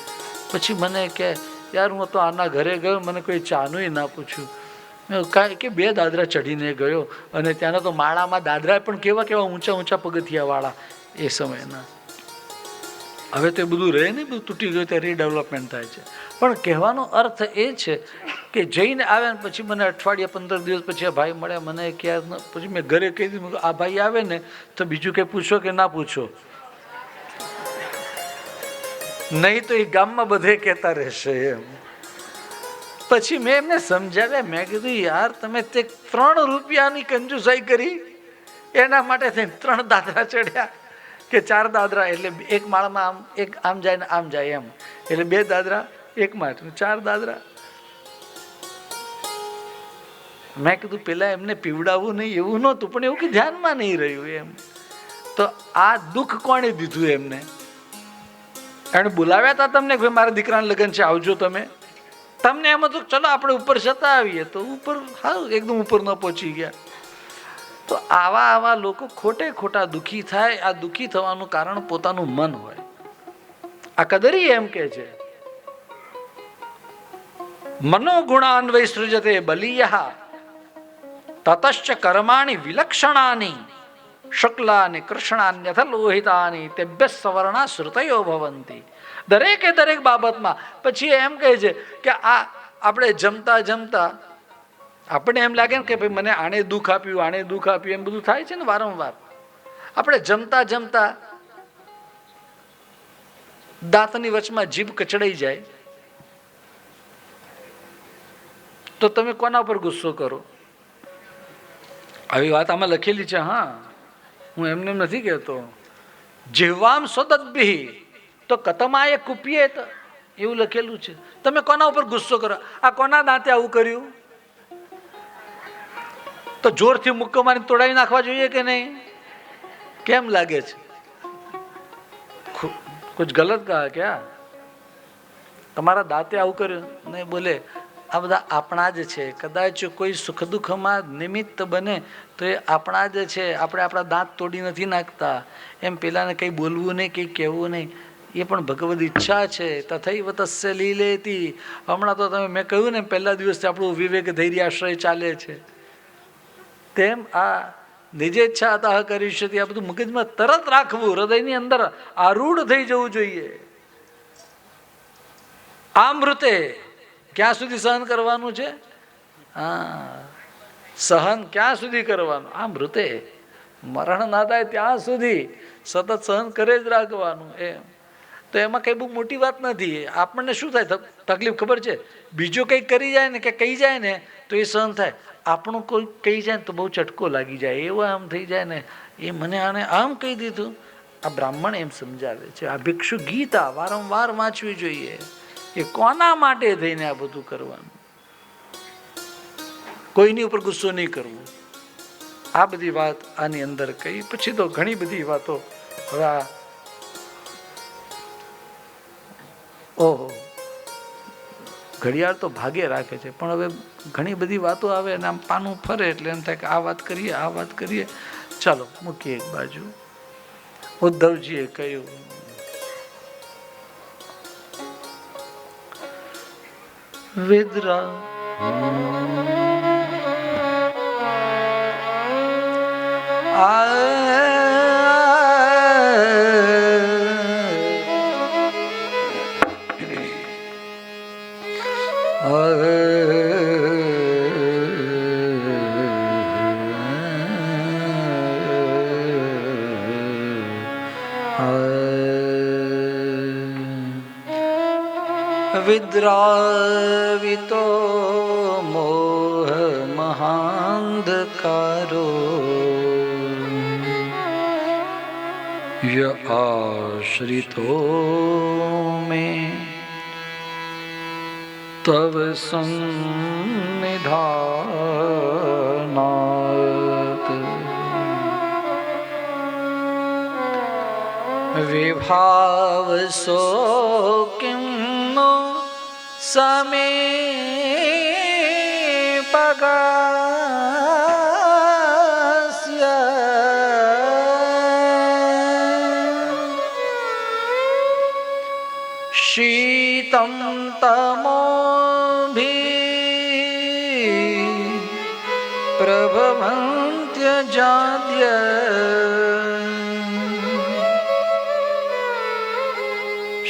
Speaker 1: પછી મને કે યાર હું તો આના ઘરે ગયો, મને કોઈ ચાનું ના પૂછ્યું. કાંઈ કે 2 દાદરા ચડીને ગયો, અને ત્યાંના તો માળામાં દાદરા પણ કેવા કેવા ઊંચા ઊંચા પગથિયાવાળા એ સમયના. હવે તો એ બધું રહે ને, બધું તૂટી ગયું, ત્યાં રીડેવલપમેન્ટ થાય છે. પણ કહેવાનો અર્થ એ છે કે જઈને આવ્યા ને પછી મને અઠવાડિયા 15 દિવસ પછી આ ભાઈ મળ્યા. મને ક્યાં પછી મેં ઘરે કહી દીધું, આ ભાઈ આવે ને તો બીજું કંઈ પૂછો કે ના પૂછો, નહીં તો એ ગામમાં બધે કહેતા રહેશે એમ. પછી મેં એમને સમજાવ્યા, મેં કીધું યાર તમે તે 3 રૂપિયાની કંજુસાઈ કરી, એના માટે થઈને 3 દાદરા ચડ્યા કે 4 દાદરા, એટલે એક માળમાં આમ એક આમ જાય ને આમ જાય એમ, એટલે 2 દાદરા એક માળ 4 દાદરા. મેં કીધું પેલા એમને પીવડાવવું નહીં એવું નહોતું, પણ એવું કે ધ્યાનમાં નહીં રહ્યું એમ. તો આ દુઃખ કોણે દીધું એમને? એણે બોલાવ્યા હતા તમને કે મારા દીકરાના લગ્ન છે આવજો તમે? તમને એમ હતું ચલો આપણે ઉપર જતા આવીએ, તો ઉપર હારું એકદમ ઉપર ન પહોંચી ગયા. તો આવા લોકો ખોટે ખોટા દુઃખી થાય. આ દુઃખી થવાનું કારણ પોતાનું મન હોય. આ કદરી એમ કે છે, મનોગુણાન વૈસૃજતે બલીયઃ તતશ્ચ કર્માણિ વિલક્ષણાની શુક્લાની કૃષ્ણાન્યથ લોહિતાની તેભ્ય સવર્ણા શ્રુતયો ભવંતી. દરેકે દરેક બાબતમાં પછી એમ કહે છે કે આ આપણે જમતા જમતા આપણે એમ લાગે ને કે ભાઈ મને આને દુઃખ આપ્યું, આને દુઃખ આપ્યું, એમ બધું થાય છે ને વારંવાર. આપણે જમતા જમતા દાંતની વચમાં જીભ કચડાઈ જાય તો તમે કોના પર ગુસ્સો કરો? આવી વાત આમાં લખેલી છે. હા, હું એમને નથી કહેતો. જીહવામ સ્વદદ્ભિઃ તો કતમાય કુપ્યેત, એવું લખેલું છે. તમે કોના ઉપર ગુસ્સો કરો? આ કોના દાંતે આવું કર્યું? તો જોરથી મુક્કો મારી તોડાવી નાખવા જોઈએ કે નહીં? કેમ લાગે છે? કુછ ગલત કહા ક્યા? તમારા દાંતે આવું કર્યું નહીં? બોલે આ બધા આપણા જ છે. કદાચ કોઈ સુખ દુઃખમાં નિમિત્ત બને તો એ આપણા જ છે. આપણે આપણા દાંત તોડી નથી નાખતા. એમ પેલાને કંઈ બોલવું નહીં, કંઈ કહેવું નહીં, એ પણ ભગવદ ઈચ્છા છે. તથૈવ તસ્ય લીલેતી. હમણાં તો તમે મેં કહ્યું ને પહેલા દિવસથી આપણું વિવેક ધૈર્ય આશ્રય ચાલે છે, તેમ આ નિજેચ્છા અતઃ કરીષ્યતિ. આ બધું મગજમાં તરત રાખવું, હૃદયની અંદર આરૂઢ થઈ જવું જોઈએ. આમૃતે ક્યાં સુધી સહન કરવાનું છે? હા, સહન ક્યાં સુધી કરવાનું? આમૃતે મરણ ના થાય ત્યાં સુધી સતત સહન કરે જ રાખવાનું એમ. તો એમાં કઈ બહુ મોટી વાત નથી. આપણને શું થાય તકલીફ ખબર છે? બીજો કંઈક કરી જાય ને કે કહી જાય ને તો એ સહન થાય. આપણું કોઈ કહી જાય ને તો બહુ ચટકો લાગી જાય, એવો આમ થઈ જાય ને, એ મને આને આમ કહી દીધું. આ બ્રાહ્મણ એમ સમજાવે છે. આ ભિક્ષુ ગીતા વારંવાર વાંચવી જોઈએ. એ કોના માટે થઈને આ બધું કરવાનું? કોઈની ઉપર ગુસ્સો નહીં કરવો. આ બધી વાત આની અંદર કહી. પછી તો ઘણી બધી વાતો. હવે ઓહો, ઘડિયાળ તો ભાગે રાખે છે, પણ હવે ઘણી બધી વાતો આવે અને આમ પાનું ફરે એટલે એમ થાય કે આ વાત કરીએ, આ વાત કરીએ. ચાલો મૂકીએ એક બાજુ. ઉદ્ધવજીએ કહ્યું, વિદ્રા વિદ્રાવિતો મોહ મહાંધકારો ય આશ્રિતો મે તવ સન્નિધાનાત વિભાવસો કિમ નો સમે પગાસ્ય શીતમ તમોભિ પ્રભવન્ત્યજાદ્ય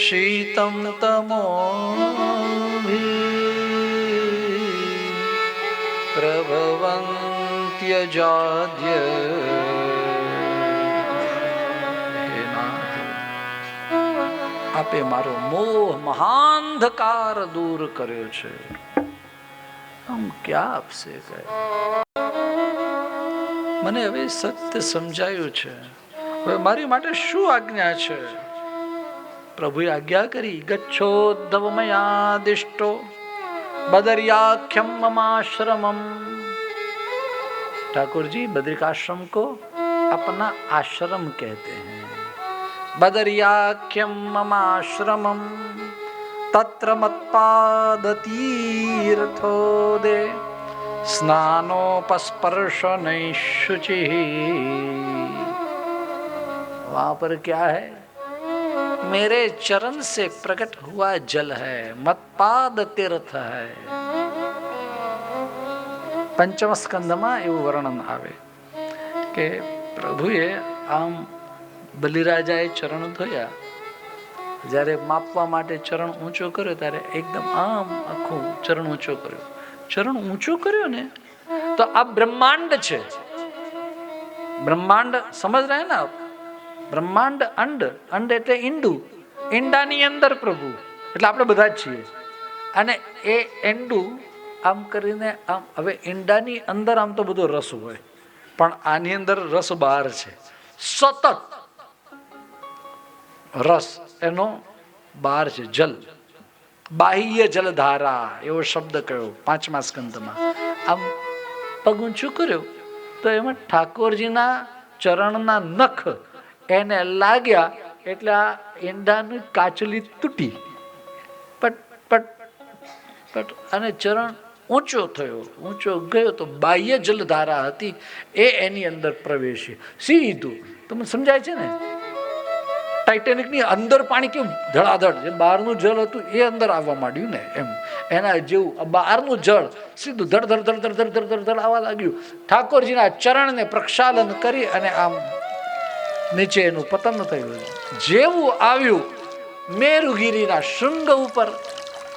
Speaker 1: શીતમ તમોભિ પ્રભવન્ત્યજાદ્ય. હે નાથ, આપે મારો મોહ મહાંધકાર દૂર કર્યો છે. હમ ક્યાં આપશે કહે, મને હવે સત્ય સમજાયું છે. હવે મારી માટે શું આજ્ઞા છે? પ્રભુએ આજ્ઞા કરી, ગચ્છોદ્ધવ મયાદિષ્ટો बदरियाख्यम ममाश्रमम. ठाकुर जी बद्रिकाश्रम को अपना आश्रम कहते हैं. बदरियाख्यम ममाश्रमम तत्र मत्पादतीर्थो दे स्नानोपस्पर्शनैशुचि. वहां पर क्या है? मेरे चरण से प्रकट हुआ जल है, मत्पाद तीर्थ है. पंचम स्कंदમાં એવું વર્ણન આવે કે પ્રભુએ આમ બલિરાજાએ ચરણ ધોયા, જ્યારે માપવા માટે ચરણ ઊંચો કર્યો ત્યારે એકદમ આમ આખું ચરણ ઊંચો કર્યો. ચરણ ઊંચો કર્યો ને તો આ બ્રહ્માંડ છે. બ્રહ્માંડ સમજ રહે ને? બ્રહ્માંડ અંડ, અંડ એટલે ઈંડું, ઈંડાની અંદર પ્રભુ એટલે આપણે બધા જ છીએ. અને એ ઈંડું આમ કરીને આમ, હવે ઈંડાની અંદર આમ તો બધો રસ હોય, પણ આની અંદર રસ બહાર છે. સતત રસ એનો બહાર છે. જલ, બાહ્ય જલધારા એવો શબ્દ કયો પાંચમા સ્કંદમાં. આમ પગ ઊંચું કર્યો તો એમાં ઠાકોરજીના ચરણના નખ એને લાગ્યા એટલે આ ઈંડાની કાચલી તૂટી, પટ પટ પટ, અને ચરણ ઊંચો થયો. ઊંચો ગયો તો બાહ્ય જલધારા હતી એ એની અંદર પ્રવેશી સીધું. તમને સમજાય છે ને? ટાઇટેનિકની અંદર પાણી કેવું ધડાધડ, જે બહારનું જળ હતું એ અંદર આવવા માંડ્યું ને, એમ એના જેવું બહારનું જળ સીધું ધડ ધડ ધડ ધડ ધડ ધડ ધડ આવવા લાગ્યું. ઠાકોરજીના ચરણને પ્રક્ષાલન કરી અને આમ નીચે એનું પતન થયું. જેવું આવ્યું મેરુગીરીના શૃંગ ઉપર,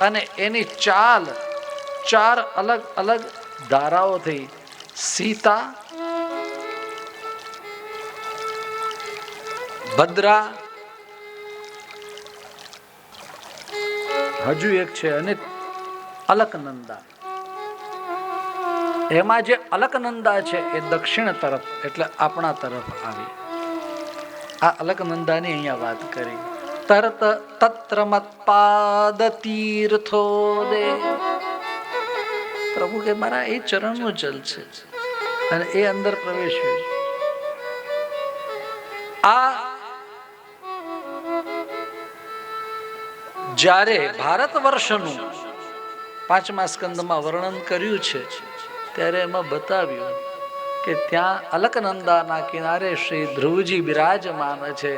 Speaker 1: અને એની ચાલ ચાર અલગ અલગ ધારાઓ થઈ. સીતા, ભદ્રા, હજુ એક છે અને અલકનંદા. એમાં જે અલકનંદા છે એ દક્ષિણ તરફ એટલે આપણા તરફ આવી. આ અલકનંદાની અહીંયા વાત કરી. તરત તત્ર મત્પાદ તીર્થો દે. પ્રભુ કે મારા એ ચરણનું જલ છે અને એ અંદર પ્રવેશ્યું. આ જ્યારે ભારત વર્ષનું પાંચમા સ્કંદમાં વર્ણન કર્યું છે ત્યારે એમાં બતાવ્યું કે ત્યાં અલકનંદાના કિનારે શ્રી ધ્રુવજી બિરાજમાન છે.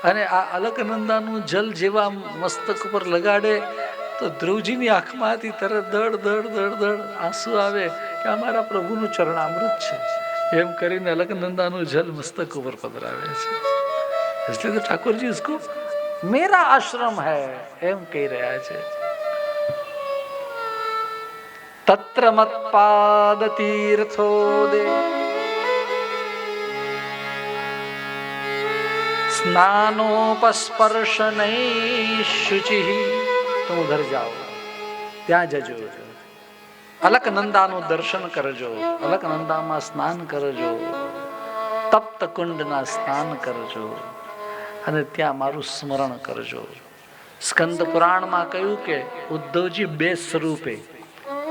Speaker 1: અને આ અલકનંદાનું જલ જેવા મસ્તક ઉપર લગાડે તો ધ્રુવજીની આંખમાંથી તરત દડ દડ દડ દડ આંસુ આવે કે અમારા પ્રભુનું ચરણામૃત છે. એમ કરીને અલકનંદાનું જલ મસ્તક ઉપર પધરાવે છે. इसलिए तो ठाकुर जी इसको मेरा आश्रम है एम कह रहा है. तत्र मत्पाद तीर्थो दे स्नानोपस्पर्शनैः शुचिः. तुम उधर जाओ. ત્યાં જજો, અલકનંદાનું દર્શન કરજો, અલકનંદામાં સ્નાન કરજો, તપ્ત કુંડના સ્નાન કરજો અને ત્યાં મારું સ્મરણ કરજો. સ્કંદ પુરાણમાં કહ્યું કે ઉદ્ધવજી બે સ્વરૂપે,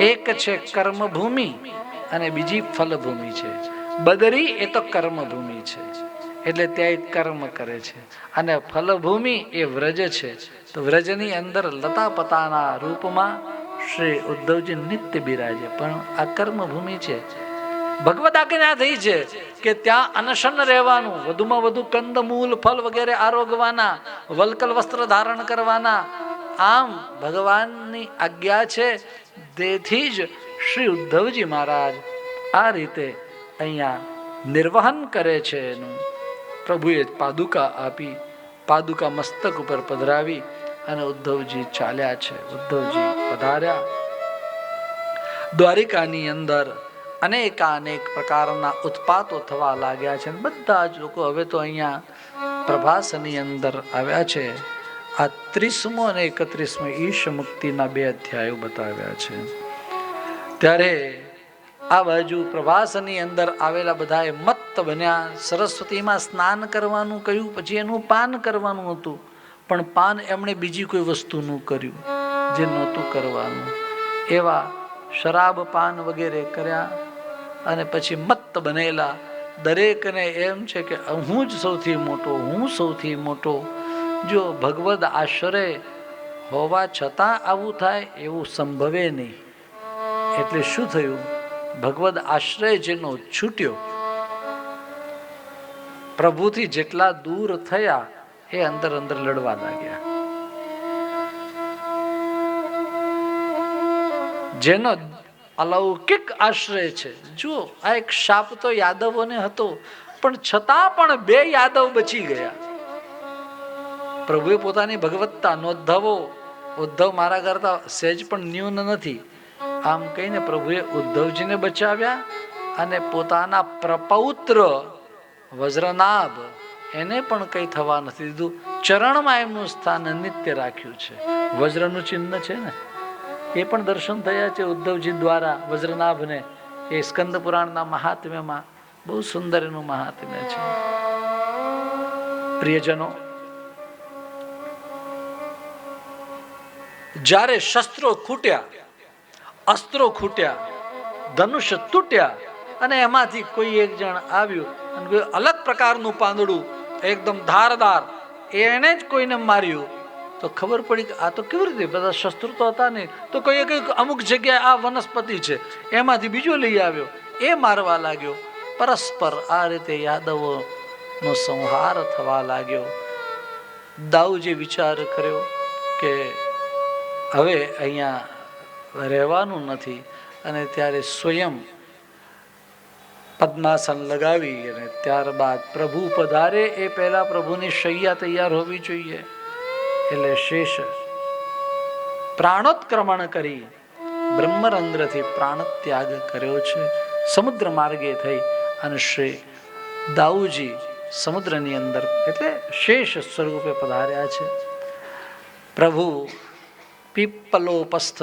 Speaker 1: એક છે કર્મભૂમિ અને બીજી ફલભૂમિ છે. બદરી એ તો કર્મભૂમિ છે, એટલે ત્યાં એક કર્મ કરે છે, અને ફલભૂમિ એ વ્રજ છે. તો વ્રજની અંદર લતા પતાના રૂપમાં શ્રી ઉદ્ધવજી નિત્ય બિરાજે, પણ આ કર્મભૂમિ છે. ભગવદ આજ્ઞા થઈ છે કે ત્યાં અનશન રહેવાનું, વધુમાં વધુ કંદમૂલ ફલ વગેરે આરોગવાના, વલકલ વસ્ત્ર ધારણ કરવાના. આમ ભગવાનની આજ્ઞા છે. તેથી જ શ્રી ઉદ્ધવજી મહારાજ આ રીતે અહીંયા નિર્વહન કરે છે. એનું પ્રભુએ પાદુકા આપી, પાદુકા મસ્તક ઉપર પધરાવી અને ઉદ્ધવજી ચાલ્યા છે. ઉદ્ધવજી પધાર્યા. દ્વારિકાની અંદર અનેકાનેક પ્રકારના ઉત્પાતો થવા લાગ્યા છે. બધા જ લોકો હવે તો અહીંયા પ્રભાસની અંદર આવ્યા છે. આ 30મો અને 31મો ઈશ મુક્તિના 2 અધ્યાયો બતાવ્યા છે. ત્યારે આ બાજુ પ્રભાસની અંદર આવેલા બધાએ મત્ત બન્યા. સરસ્વતીમાં સ્નાન કરવાનું કહ્યું, પછી એનું પાન કરવાનું હતું, પણ પાન એમણે બીજી કોઈ વસ્તુનું કર્યું જે નહોતું કરવાનું. એવા શરાબ પાન વગેરે કર્યા અને પછી મત્ત બનેલા. દરેકને એમ છે કે હું જ સૌથી મોટો, હું સૌથી મોટો. જો ભગવદ આશ્રય હોવા છતાં આવું થાય એવું સંભવે નહીં. એટલે શું થયું? ભગવદ આશ્રય જેનો છૂટ્યો, પ્રભુથી જેટલા દૂર થયા એ અંદર અંદર લડવા લાગ્યા. જેનો અલૌકિક આશ્રય છે. જો આ એક શાપ તો યાદવોને હતો, પણ છતાં પણ 2 યાદવ બચી ગયા. પ્રભુએ પોતાની ભગવત્તા નોંધાવો, ઉદ્ધવ મારા કરતા સહેજ પણ ન્યૂન નથી, આમ કહીને પ્રભુએ ઉદ્ધવજીને બચાવ્યા અને પોતાના પ્રપૌત્ર વજ્રનાભ એને પણ કંઈ થવા નથી દીધું. ચરણમાં એમનું સ્થાન નિત્ય રાખ્યું છે. વજ્રનું ચિહ્ન છે ને, એ પણ દર્શન થયા છે ઉદ્ધવજી દ્વારા વજ્રનાભને. એ સ્કંદ પુરાણના મહાત્મ્યમાં બહુ સુંદર એનું મહાત્મ્ય છે. પ્રિયજનો, જ્યારે શસ્ત્રો ખૂટ્યા, અસ્ત્રો ખૂટ્યા, ધનુષ તૂટ્યા અને એમાંથી કોઈ એક જણ આવ્યું અને કોઈ અલગ પ્રકારનું પાંદડું એકદમ ધારદાર, એને જ કોઈને માર્યું, તો ખબર પડી કે આ તો કેવી રીતે, બધા શસ્ત્રો તો હતા નહીં, તો કોઈ અમુક જગ્યાએ આ વનસ્પતિ છે એમાંથી બીજો લઈ આવ્યો, એ મારવા લાગ્યો. પરસ્પર આ રીતે યાદવોનો સંહાર થવા લાગ્યો. દાઉજે વિચાર કર્યો કે હવે અહીંયા રહેવાનું નથી, અને ત્યારે સ્વયં પદ્માસન લગાવી અને ત્યારબાદ પ્રભુ પધારે એ પહેલા પ્રભુની શૈયા તૈયાર હોવી જોઈએ. એટલે શેષ પ્રાણોત્ક્રમણ કરી બ્રહ્મરંધ્રથી પ્રાણ ત્યાગ કર્યો છે. સમુદ્ર માર્ગે થઈ અને શ્રી દાઉજી સમુદ્રની અંદર એટલે શેષ સ્વરૂપે પધાર્યા છે. પ્રભુ પીપલોપસ્થ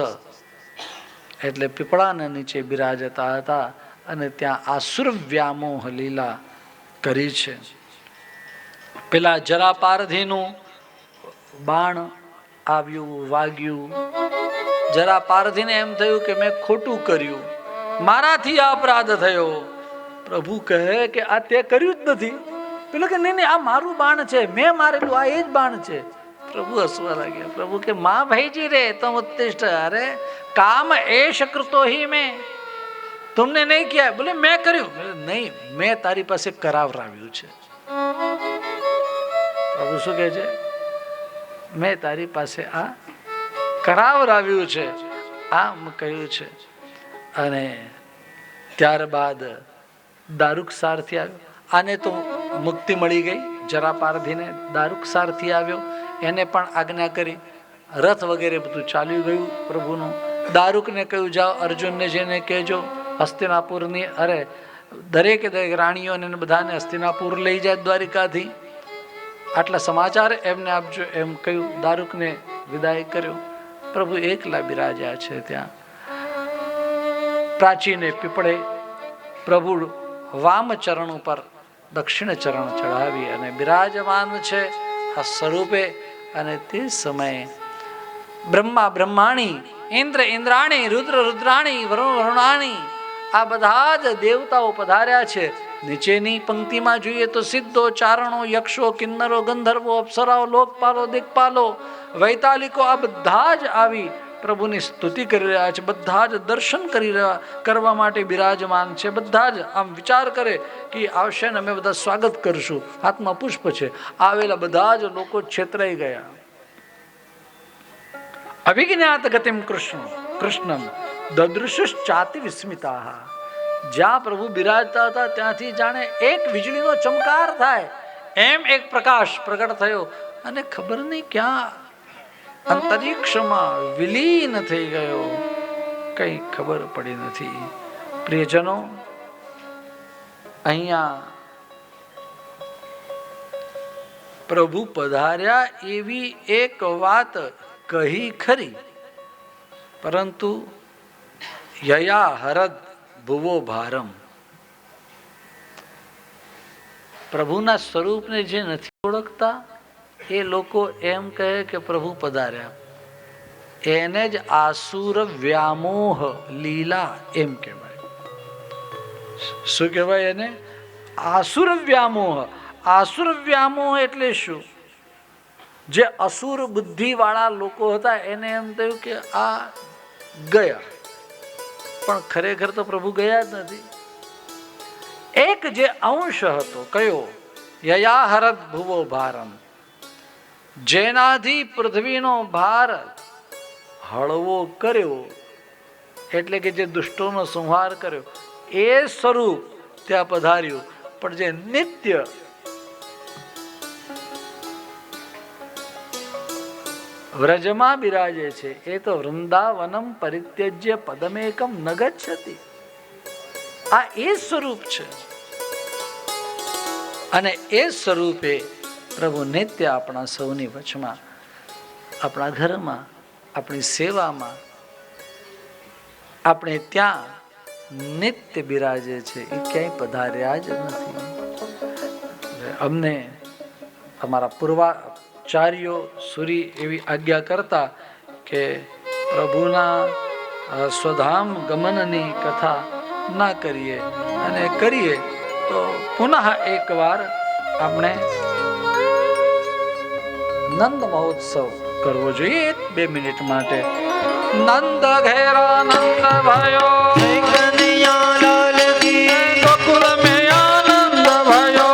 Speaker 1: એટલે પીપળાના નીચે બિરાજતા હતા અને ત્યાં આસુર વ્યામોહ લીલા કરી છે. પેલા જરાપારધીનું બાણ આવ્યું, વાગ્યું. જરાપારધીને એમ થયું કે મેં ખોટું કર્યું, મારાથી આ અપરાધ થયો. પ્રભુ કહે કે આ તે કર્યું જ નથી. પેલો કે નહીં નહીં, આ મારું બાણ છે, મેં મારેલું, આ એ જ બાણ છે. પ્રભુ હસવા લાગ્યા. પ્રભુ કે માં ભાઈજી રે તમ ઉત્તિષ્ઠ, અરે કામ એશ કૃતો હી મેં, तुमने नहीं किया. बोले मैं કર્યું. નહીં, મેં તારી પાસે કરાવરાવ્યું છે. પ્રભુ શું કહે છે? મેં તારી પાસે આ કરાવરાવ્યું છે, આમ કહ્યું છે. અને ત્યારબાદ દારૂક સારથી આવ્યો. આને તો મુક્તિ મળી ગઈ. જરાપારધીને દારૂક સારથી આવ્યો, એને પણ આજ્ઞા કરી. રથ વગેરે બધું ચાલ્યું ગયું પ્રભુનું. દારૂકને કહ્યું જાઓ અર્જુનને જઈને કહેજો હસ્તિનાપુરની, અરે દરેકે દરેક રાણીઓને બધાને હસ્તિનાપુર લઈ જાય દ્વારિકાથી, આટલા સમાચાર એમને આપજો એમ કહ્યું. દારૂકને વિદાય કર્યો. પ્રભુ એકલા બિરાજ્યા છે. ત્યાં પ્રાચીને પીપળે પ્રભુ વામ ચરણ ઉપર દક્ષિણ ચરણ ચડાવી અને બિરાજમાન છે આ સ્વરૂપે. અને તે સમયે બ્રહ્મા બ્રહ્માણી, ઇન્દ્ર ઇન્દ્રાણી, રુદ્ર રુદ્રાણી, વરુણ વરુણાણી, આ બધા જ દેવતાઓ પધાર્યા છે. નીચેની પંક્તિમાં જોઈએ તો સિદ્ધો, ચારણો, યક્ષો, કિન્નરો, ગંધર્વો, અપ્સરાઓ, લોકપાલો, દિક્પાલો, વૈતાલિકો આ બધા જ આવી પ્રભુની સ્તુતિ કરી રહ્યા છે. બધા જ દર્શન કરવા માટે બિરાજમાન છે. બધા જ આમ વિચાર કરે કે આવશે ને અમે બધા સ્વાગત કરશું. હાથમાં પુષ્પ છે. આવેલા બધા જ લોકો છેતરાઈ ગયા. અભિજ્ઞાત ગતિમ કૃષ્ણમ દદૃશુશ્ચાતિ વિસ્મિતા. જ્યાં પ્રભુ બિરાજતા હતા ત્યાંથી જાણે એક વીજળીનો ચમકાર થાય એમ એક પ્રકાશ પ્રગટ થયો અને ખબર નહીં ક્યાં અંતરિક્ષમાં વિલીન થઈ ગયો. કઈ ખબર પડી નથી. પ્રિયજનો, અહીંયા પ્રભુ પધાર્યા એવી એક વાત કહી ખરી, પરંતુ યયા હરદ ભુવો ભારમ. પ્રભુના સ્વરૂપને જે નથી ઓળખતા એ લોકો એમ કહે કે પ્રભુ પધાર્યા. એને જ આસુર વ્યામોહ લીલા એમ કહેવાય. શું કહેવાય એને? આસુર વ્યામોહ. આસુર વ્યામોહ એટલે શું? જે અસુર બુદ્ધિ વાળા લોકો હતા એને એમ થયું કે આ ગયા, પણ ખરેખર તો પ્રભુ ગયા જ નથી. એક જે અંશ હતો કયો? યયા હરદ ભુવો ભારમ, જેનાથી પૃથ્વીનો ભાર હળવો કર્યો, એટલે કે જે દુષ્ટોનો સંહાર કર્યો એ સ્વરૂપ ત્યાં પધાર્યું. પણ જે નિત્ય વ્રજમાં બિરાજે છે એ તો વૃંદાવનમ પરિત્યજ્ય પદમેકમ ન ગચ્છતિ. આ એ સ્વરૂપ છે. અને એ સ્વરૂપે પ્રભુ નિત્ય આપણા સૌની વચમાં, આપણા ઘરમાં, આપણી સેવામાં, આપણે ત્યાં નિત્ય બિરાજે છે. એ ક્યાંય પધાર્યા જ નથી. અમને અમારા પૂર્વાચાર્યો સુરી એવી આજ્ઞા કરતા કે પ્રભુના સ્વધામ ગમનની કથા ના કરીએ, અને કરીએ તો પુનઃ એકવાર આપણે નંદ મહોત્સવ કરવો જોઈએ 1-2 મિનિટ માટે. નંદ ઘેરા નંદ ભયો, કનૈયા લાલ કી, ગોકુલ મેં આનંદ ભયો,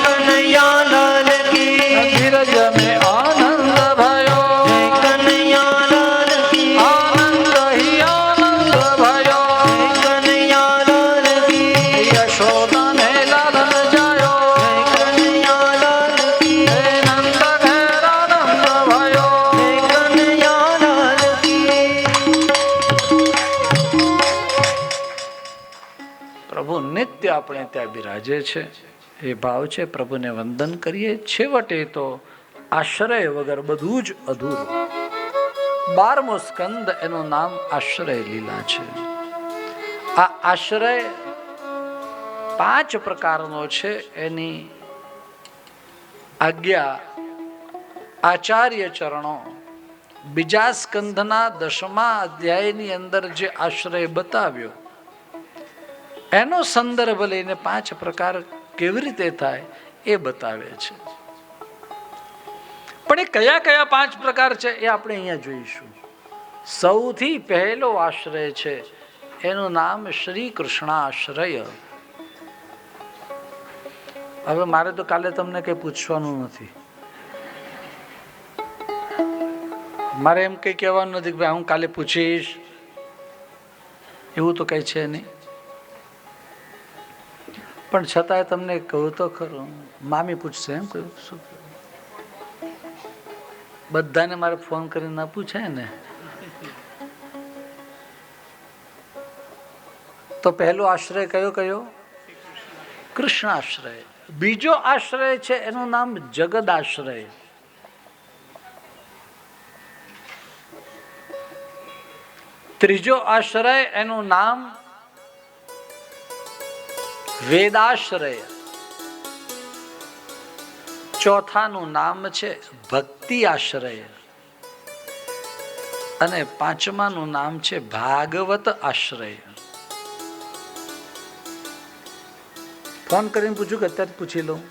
Speaker 1: કનૈયા લાલ કી, ધીરજ મેં આનંદ ભયો, કનૈયા લાલ કી, આનંદ હી આનંદ ભયો, કનૈયા લાલ કી, યશોદા ને લાલન જાયો, કનૈયા લાલ કી, નંદ ઘેરા નંદ ભયો, કનૈયા લાલ કી. પ્રભુ નિત્ય આપણે ત્યાં બિરાજે છે. એ ભાવ છે. પ્રભુને વંદન કરીએ. છેવટે તો આશ્રય વગર બધું જ અધૂરું. 12મો સ્કંદ, એનું નામ આશ્રય લીલા છે. આ આશ્રય 5 પ્રકારનો છે. એની આજ્ઞા આચાર્ય ચરણો બીજા સ્કંધના 10મા અધ્યાયની અંદર જે આશ્રય બતાવ્યો એનો સંદર્ભ લઈને 5 પ્રકાર કેવી રીતે થાય એ બતાવે છે. પણ એ કયા કયા 5 પ્રકાર છે એ આપણે અહીંયા જોઈશું. સૌથી પહેલો આશ્રય છે એનું નામ શ્રી કૃષ્ણાશ્રય. હવે મારે તો કાલે તમને કઈ પૂછવાનું નથી. મારે એમ કઈ કહેવાનું નથી કે ભાઈ હું કાલે પૂછીશ, એવું તો કઈ છે નહીં. પણ છતાંય તમને કહું તો ખરું, મામી પૂછશે એમ કહ્યું. શું બધાને મારે ફોન કરીને ના પૂછાય ને? તો પહેલો આશ્રય કયો કયો? કૃષ્ણ આશ્રય. બીજો આશ્રય છે એનું નામ જગદાશ્રય. ત્રીજો આશ્રય એનું નામ વેદાશ્રય. ચોથાનું નામ છે ભક્તિ આશ્રય અને પાંચમાનું નામ છે ભાગવત આશ્રય. ફોન કરીને પૂછ્યું કે અત્યારે પૂછી લઉં.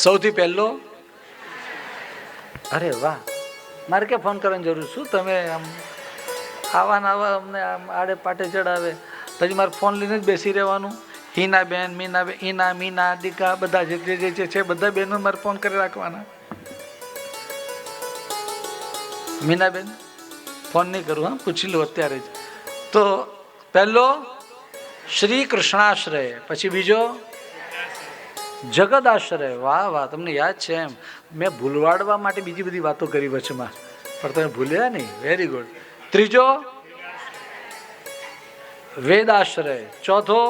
Speaker 1: સૌથી પહેલો, અરે વાહ, મારે ક્યાં ફોન કરવાની જરૂર? શું તમે આમ આવા અમને આમ આડે પાટે ચડાવે, પછી મારે ફોન લઈને જ બેસી રહેવાનું? હિનાબેન, મીનાબેન, ઈના, મીના, દીકા, બધા જે છે બધા બહેનો મારે ફોન કરી રાખવાના. મીનાબેન ફોન નહીં કરું, હા, પૂછી લો અત્યારે જ. તો પહેલો શ્રી કૃષ્ણાશ્રય, પછી બીજો જગદાશ્રય. વાહ વાહ, તમને યાદ છે એમ. મેં ભૂલવાડવા માટે બીજી બધી વાતો કરી વચમાં, પણ તમે ભૂલ્યા નહીં. Very good. ત્રીજો વેદાશ્રય, ચોથો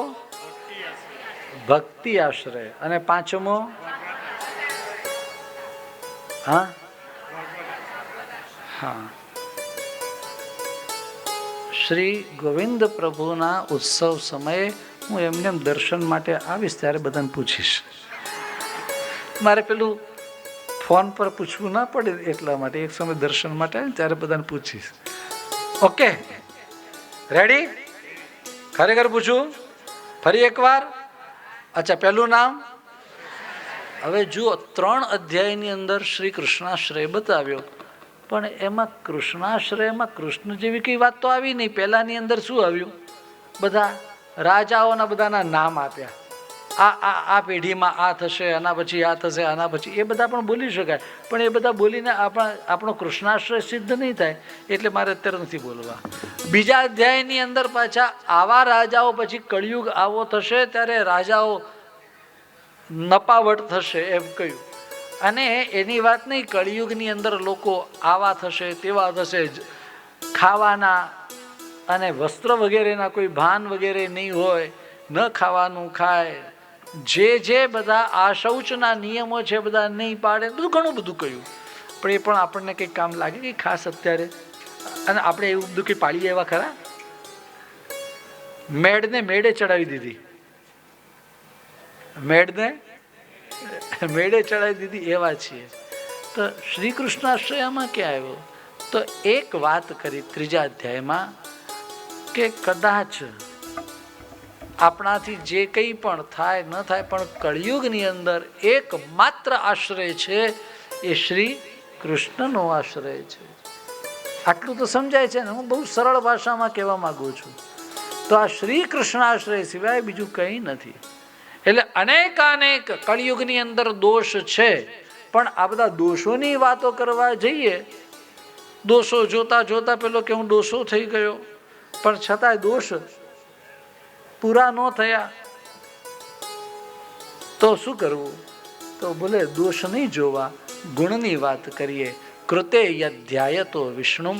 Speaker 1: ભક્તિ આશ્રય અને પાંચમો હા હા શ્રી ગોવિંદ પ્રભુના ઉત્સવ સમયે હું એમને દર્શન માટે આવીશ ત્યારે બધાને પૂછીશ. મારે પેલું ફોન પર પૂછવું ના પડે એટલા માટે એક સમય દર્શન માટે ત્યારે બધાને પૂછીશ. Okay, ready? ખરેખર પૂછું ફરી એકવાર? અચ્છા, પહેલું નામ. હવે જુઓ, 3 અધ્યાયની અંદર શ્રી કૃષ્ણાશ્રય બતાવ્યો, પણ એમાં કૃષ્ણાશ્રયમાં કૃષ્ણ જેવી કઈ વાત તો આવી નહીં. પહેલાની અંદર શું આવ્યું? બધા રાજાઓના બધાના નામ આપ્યા. આ પેઢીમાં આ થશે, આના પછી આ થશે, આના પછી એ બધા પણ બોલી શકાય, પણ એ બધા બોલીને આપણો કૃષ્ણાશ્રય સિદ્ધ નહીં થાય, એટલે મારે અત્યારે નથી બોલવા. બીજા અધ્યાયની અંદર પાછા આવા રાજાઓ, પછી કળિયુગ આવો થશે ત્યારે રાજાઓ નપાવટ થશે એમ કહ્યું. અને એની વાત નહીં, કળિયુગની અંદર લોકો આવા થશે, તેવા થશે, ખાવાના અને વસ્ત્ર વગેરેના કોઈ ભાન વગેરે નહીં હોય, ન ખાવાનું ખાય, જે બધા આ શૌચના નિયમો છે બધા નહીં પાડે, બધું ઘણું બધું કહ્યું. પણ એ પણ આપણને કંઈક કામ લાગે કે ખાસ અત્યારે? અને આપણે એવું બધું કંઈ પાડીએ એવા ખરા? મેડને મેડે ચડાવી દીધી, મેડને મેળે ચડાવી દીધી એવા છીએ. તો શ્રી કૃષ્ણાશ્રયમાં ક્યાં આવ્યો? તો એક વાત કરી ત્રીજા અધ્યાયમાં કે કદાચ આપણાથી જે કંઈ પણ થાય ન થાય, પણ કળિયુગની અંદર એકમાત્ર આશ્રય છે એ શ્રી કૃષ્ણનો આશ્રય છે. આટલું તો સમજાય છે ને? હું બહુ સરળ ભાષામાં કહેવા માંગુ છું. તો આ શ્રી કૃષ્ણાશ્રય સિવાય બીજું કંઈ નથી. એટલે અનેક કળિયુગની અંદર દોષ છે, પણ આ બધા દોષોની વાતો કરવા જઈએ, દોષો જોતા જોતા પેલો કે હું દોષો થઈ ગયો, પણ છતાંય દોષ પૂરા ન થયા તો શું કરવું? તો બોલે દોષ નહીં જોવા, ગુણની વાત કરીએ. કૃતે યધ્યાયતો વિષ્ણુ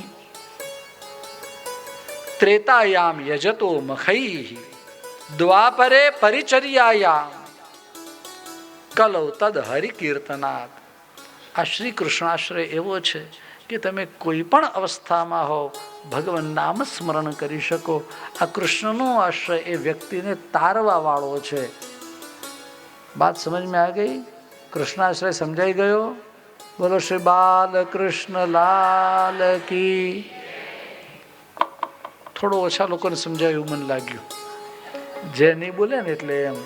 Speaker 1: ત્રેતાયામ યજતો મખૈ દ્વાપરે પરિચર્યાયામ કલૌ તદ હરિકીર્તનાત. આ શ્રી કૃષ્ણાશ્રય એવો છે કે તમે કોઈ પણ અવસ્થામાં હો, ભગવાન નામ સ્મરણ કરી શકો. આ કૃષ્ણનો આશ્રય એ વ્યક્તિને તારવા વાળો છે. બાત સમજમાં આ ગઈ? કૃષ્ણાશ્રય સમજાઈ ગયો? બોલો શ્રી બાલકૃષ્ણ લાલ કી. થોડો ઓછા લોકોને સમજાયું મને લાગ્યું, જે નહીં બોલે ને એટલે એમ.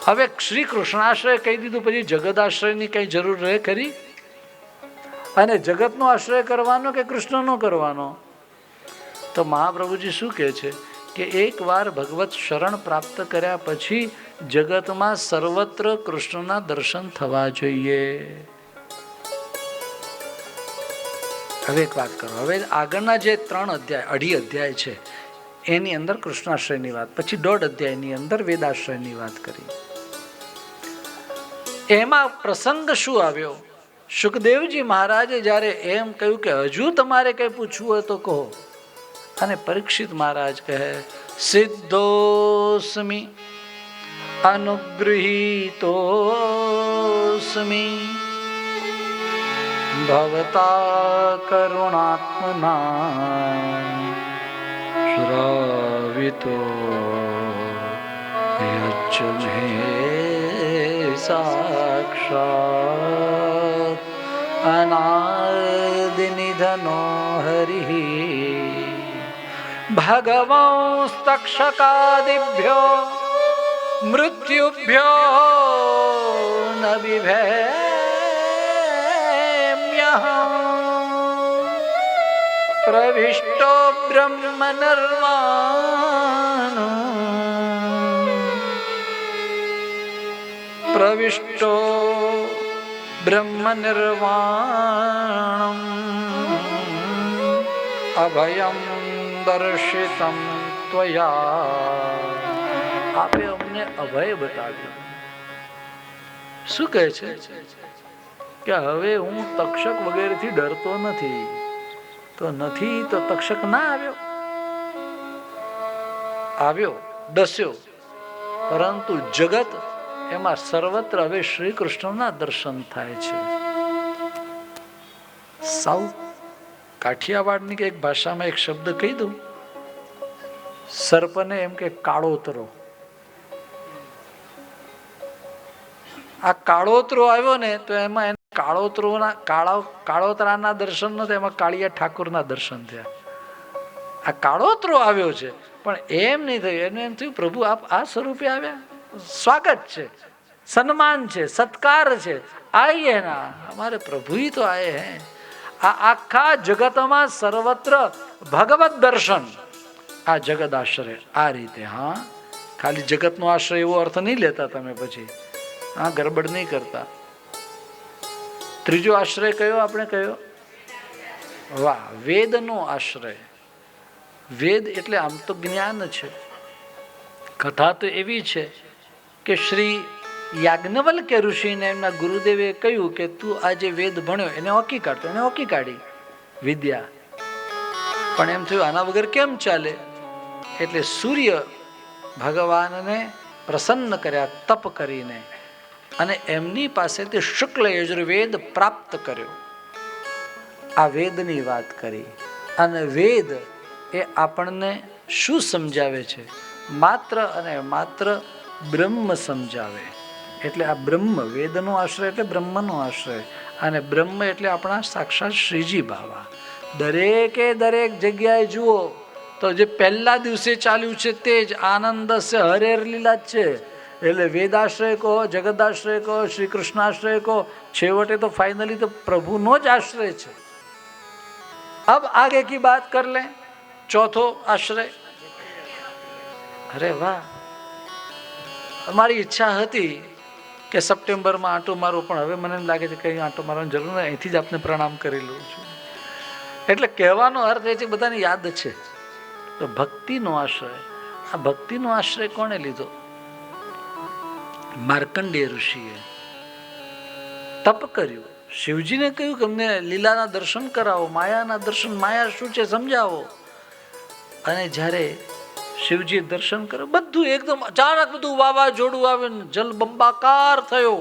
Speaker 1: હવે શ્રી કૃષ્ણાશ્રય કહી દીધું, પછી જગદાશ્રયની કઈ જરૂર રહે ખરી? અને જગતનો આશ્રય કરવાનો કે કૃષ્ણનો કરવાનો? તો મહાપ્રભુજી શું કહે છે કે એકવાર ભગવત શરણ પ્રાપ્ત કર્યા પછી જગતમાં સર્વત્ર કૃષ્ણના દર્શન થવા જોઈએ. હવે એક વાત કરો, હવે આગળના જે 3 અધ્યાય, 2.5 અધ્યાય છે એની અંદર કૃષ્ણાશ્રયની વાત, પછી 1.5 અધ્યાયની અંદર વેદાશ્રયની વાત કરી. એમાં પ્રસંગ શું આવ્યો? સુખદેવજી મહારાજે જ્યારે એમ કહ્યું કે હજુ તમારે કઈ પૂછવું હોય તો કહો, અને પરીક્ષિત મહારાજ કહે સિદ્ધોસ્મિ અનુગૃહીતોસ્મિ ભવતા કરુણાત્મના શ્રાવિતો યચ્ચ મે સાક્ષાત અનાદિનિધનો હરિ ભગવાંસ્તક્ષકાદિભ્યો મૃત્યુભ્યો ન બિભેમ્યઃ પ્રવિષ્ટો બ્રહ્મ નિર્વાણ પ્રવિષ્ટો બ્રહ્મ નિર્વાણમ અભયમ દર્શિતમ ત્વયા. આપે અમને અભય બતાવ્યું. શું કહે છે કે હવે હું તક્ષક વગેરેથી ડરતો નથી. તો નથી તો તક્ષક ના આવ્યો ડસ્યો, પરંતુ જગત એમાં સર્વત્ર હવે શ્રી કૃષ્ણના દર્શન થાય છે. સાઉથ કાઠિયાવાડની કે એક ભાષામાં એક શબ્દ કહી દઉં. સર્પને એમ કે કાળોતરો. આ કાળોતરો આવ્યો ને તો એમાં એને કાળોતરાના દર્શન નતા, એમાં કાળિયા ઠાકોરના દર્શન થયા. આ કાળોતરો આવ્યો છે પણ એમ નહીં થયું. એને એમ થયું પ્રભુ આપ આ સ્વરૂપે આવ્યા, સ્વાગત છે, સન્માન છે, સત્કાર છે. આઈએ ના હમારે પ્રભુ ही तो आए हैं. આ આખા જગતમાં સર્વત્ર ભગવત દર્શન. આ જગત આશ્રય આ રીતે. હા, ખાલી જગતનો આશ્રય એવો અર્થ નહીં લેતા તમે, પછી હા ગરબડ નહીં કરતા. ત્રીજો આશ્રય કયો આપણે કયો? વાહ, વેદનો આશ્રય. વેદ એટલે આમ તો જ્ઞાન છે. કથા તો એવી છે કે શ્રી યાજ્ઞવલ્ક્ય ઋષિને એમના ગુરુદેવે કહ્યું કે તું આ જે વેદ ભણ્યો એને ઓકી કાઢતો. એને ઓકી કાઢી વિદ્યા. પણ એમ થયું આના વગર કેમ ચાલે? એટલે સૂર્ય ભગવાનને પ્રસન્ન કર્યા તપ કરીને, અને એમની પાસેથી શુક્લ યજુર્વેદ પ્રાપ્ત કર્યો. આ વેદની વાત કરી. અને વેદ એ આપણને શું સમજાવે છે? માત્ર અને માત્ર બ્રહ્મ સમજાવે. એટલે આ બ્રહ્મ, વેદનો આશ્રય એટલે બ્રહ્મનો આશ્રય. અને બ્રહ્મ એટલે આપણા સાક્ષાત શ્રીજી બાવા. દરેકે દરેક જગ્યાએ જુઓ તો જે પહેલા દિવસે ચાલ્યું છે તે જ આનંદ સે હરેર લીલા જ છે. એટલે વેદાશ્રય કહો, જગદાશ્રય કહો, શ્રી કૃષ્ણાશ્રય કહો, છેવટે તો ફાઇનલી તો પ્રભુનો જ આશ્રય છે. અબ આગે કી બાત કર લે. ચોથો આશ્રય. અરે વાહ, અમારી ઈચ્છા હતી કે સપ્ટેમ્બરમાં આંટો મારો, પણ હવે મને લાગે છે કે આંટો મારવાની જરૂર નથી, અહીંથી જ આપને પ્રણામ કરી લઉં છું. એટલે કહેવાનો અર્થ એ છે બધાને યાદ છે તો ભક્તિનો આશ્રય. આ ભક્તિનો આશ્રય કોણે લીધો? માર્કંડેય ઋષિએ તપ કર્યું. શિવજીને કહ્યું કે અમને લીલાના દર્શન કરાવો, માયાના દર્શન, માયા શું છે સમજાવો. અને જ્યારે શિવજી દર્શન કર્યું, બધું એકદમ અચાનક બધું વાવાઝોડું આવ્યું, જલ બંબાકાર થયો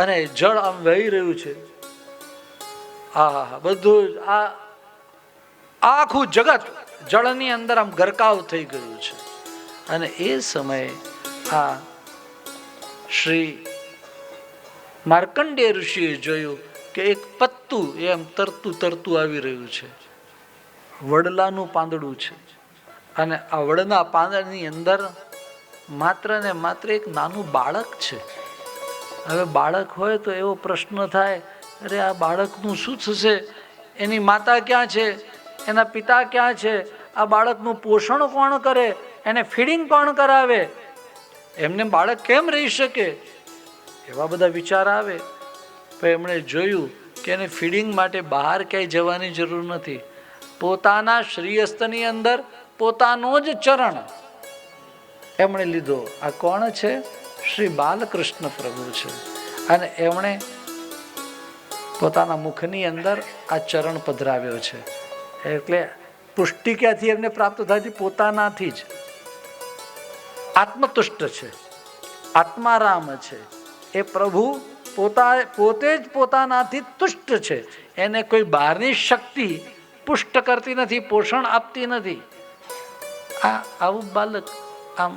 Speaker 1: અને જળ આમ વહી રહ્યું છે. બધું આ આખું જગત જળની અંદર આમ ગરકાવ થઈ ગયું છે. અને એ સમયે આ શ્રી માર્કંડેય ઋષિએ જોયું કે એક પત્તું એમ તરતું તરતું આવી રહ્યું છે. વડલાનું પાંદડું છે અને આ વડના પાંદડાની અંદર માત્ર ને માત્ર એક નાનું બાળક છે. હવે બાળક હોય તો એવો પ્રશ્ન થાય, અરે આ બાળકનું શું થશે? એની માતા ક્યાં છે? એના પિતા ક્યાં છે? આ બાળકનું પોષણ કોણ કરે? એને ફીડિંગ કોણ કરાવે? એમને બાળક કેમ રહી શકે? એવા બધા વિચાર આવે. પણ એમણે જોયું કે એને ફીડિંગ માટે બહાર ક્યાંય જવાની જરૂર નથી. પોતાના શ્રીયસ્તની અંદર પોતાનો જ ચરણ એમણે લીધો. આ કોણ છે? શ્રી બાલકૃષ્ણ પ્રભુ છે. અને એમણે પોતાના મુખની અંદર આ ચરણ પધરાવ્યો છે. એટલે પુષ્ટિ ક્યાંથી એમને પ્રાપ્ત થાય? પોતાનાથી જ. આત્મતુષ્ટ છે, આત્મારામ છે. એ પ્રભુ પોતે જ પોતાનાથી તુષ્ટ છે. એને કોઈ બહારની શક્તિ પુષ્ટ કરતી નથી, પોષણ આપતી નથી. આવું બાલક આમ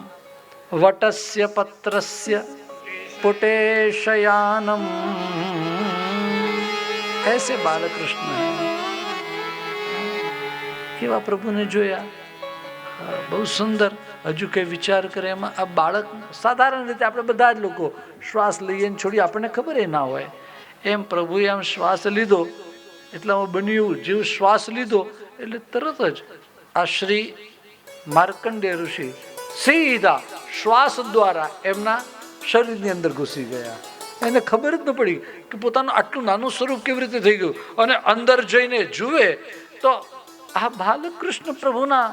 Speaker 1: વટસ્ય પત્રસ્ય પુટે શયાનમ ऐसे बालकृष्ण એવા પ્રભુને જોયા. બહુ સુંદર. હજુ કઈ વિચાર કરે એમાં આ બાળક સાધારણ રીતે આપણે બધા જ લોકો શ્વાસ લઈએ ને છોડીએ, આપણને ખબર ના હોય. એમ પ્રભુએ આમ શ્વાસ લીધો એટલામાં બન્યું જેવું શ્વાસ લીધો એટલે તરત જ આ શ્રી માર્કંડેય ઋષિ સીધા શ્વાસ દ્વારા એમના શરીરની અંદર ઘૂસી ગયા. એને ખબર જ ન પડી કે પોતાનું આટલું નાનું સ્વરૂપ કેવી રીતે થઈ ગયું. અને અંદર જઈને જુએ તો આ બાલકૃષ્ણ પ્રભુના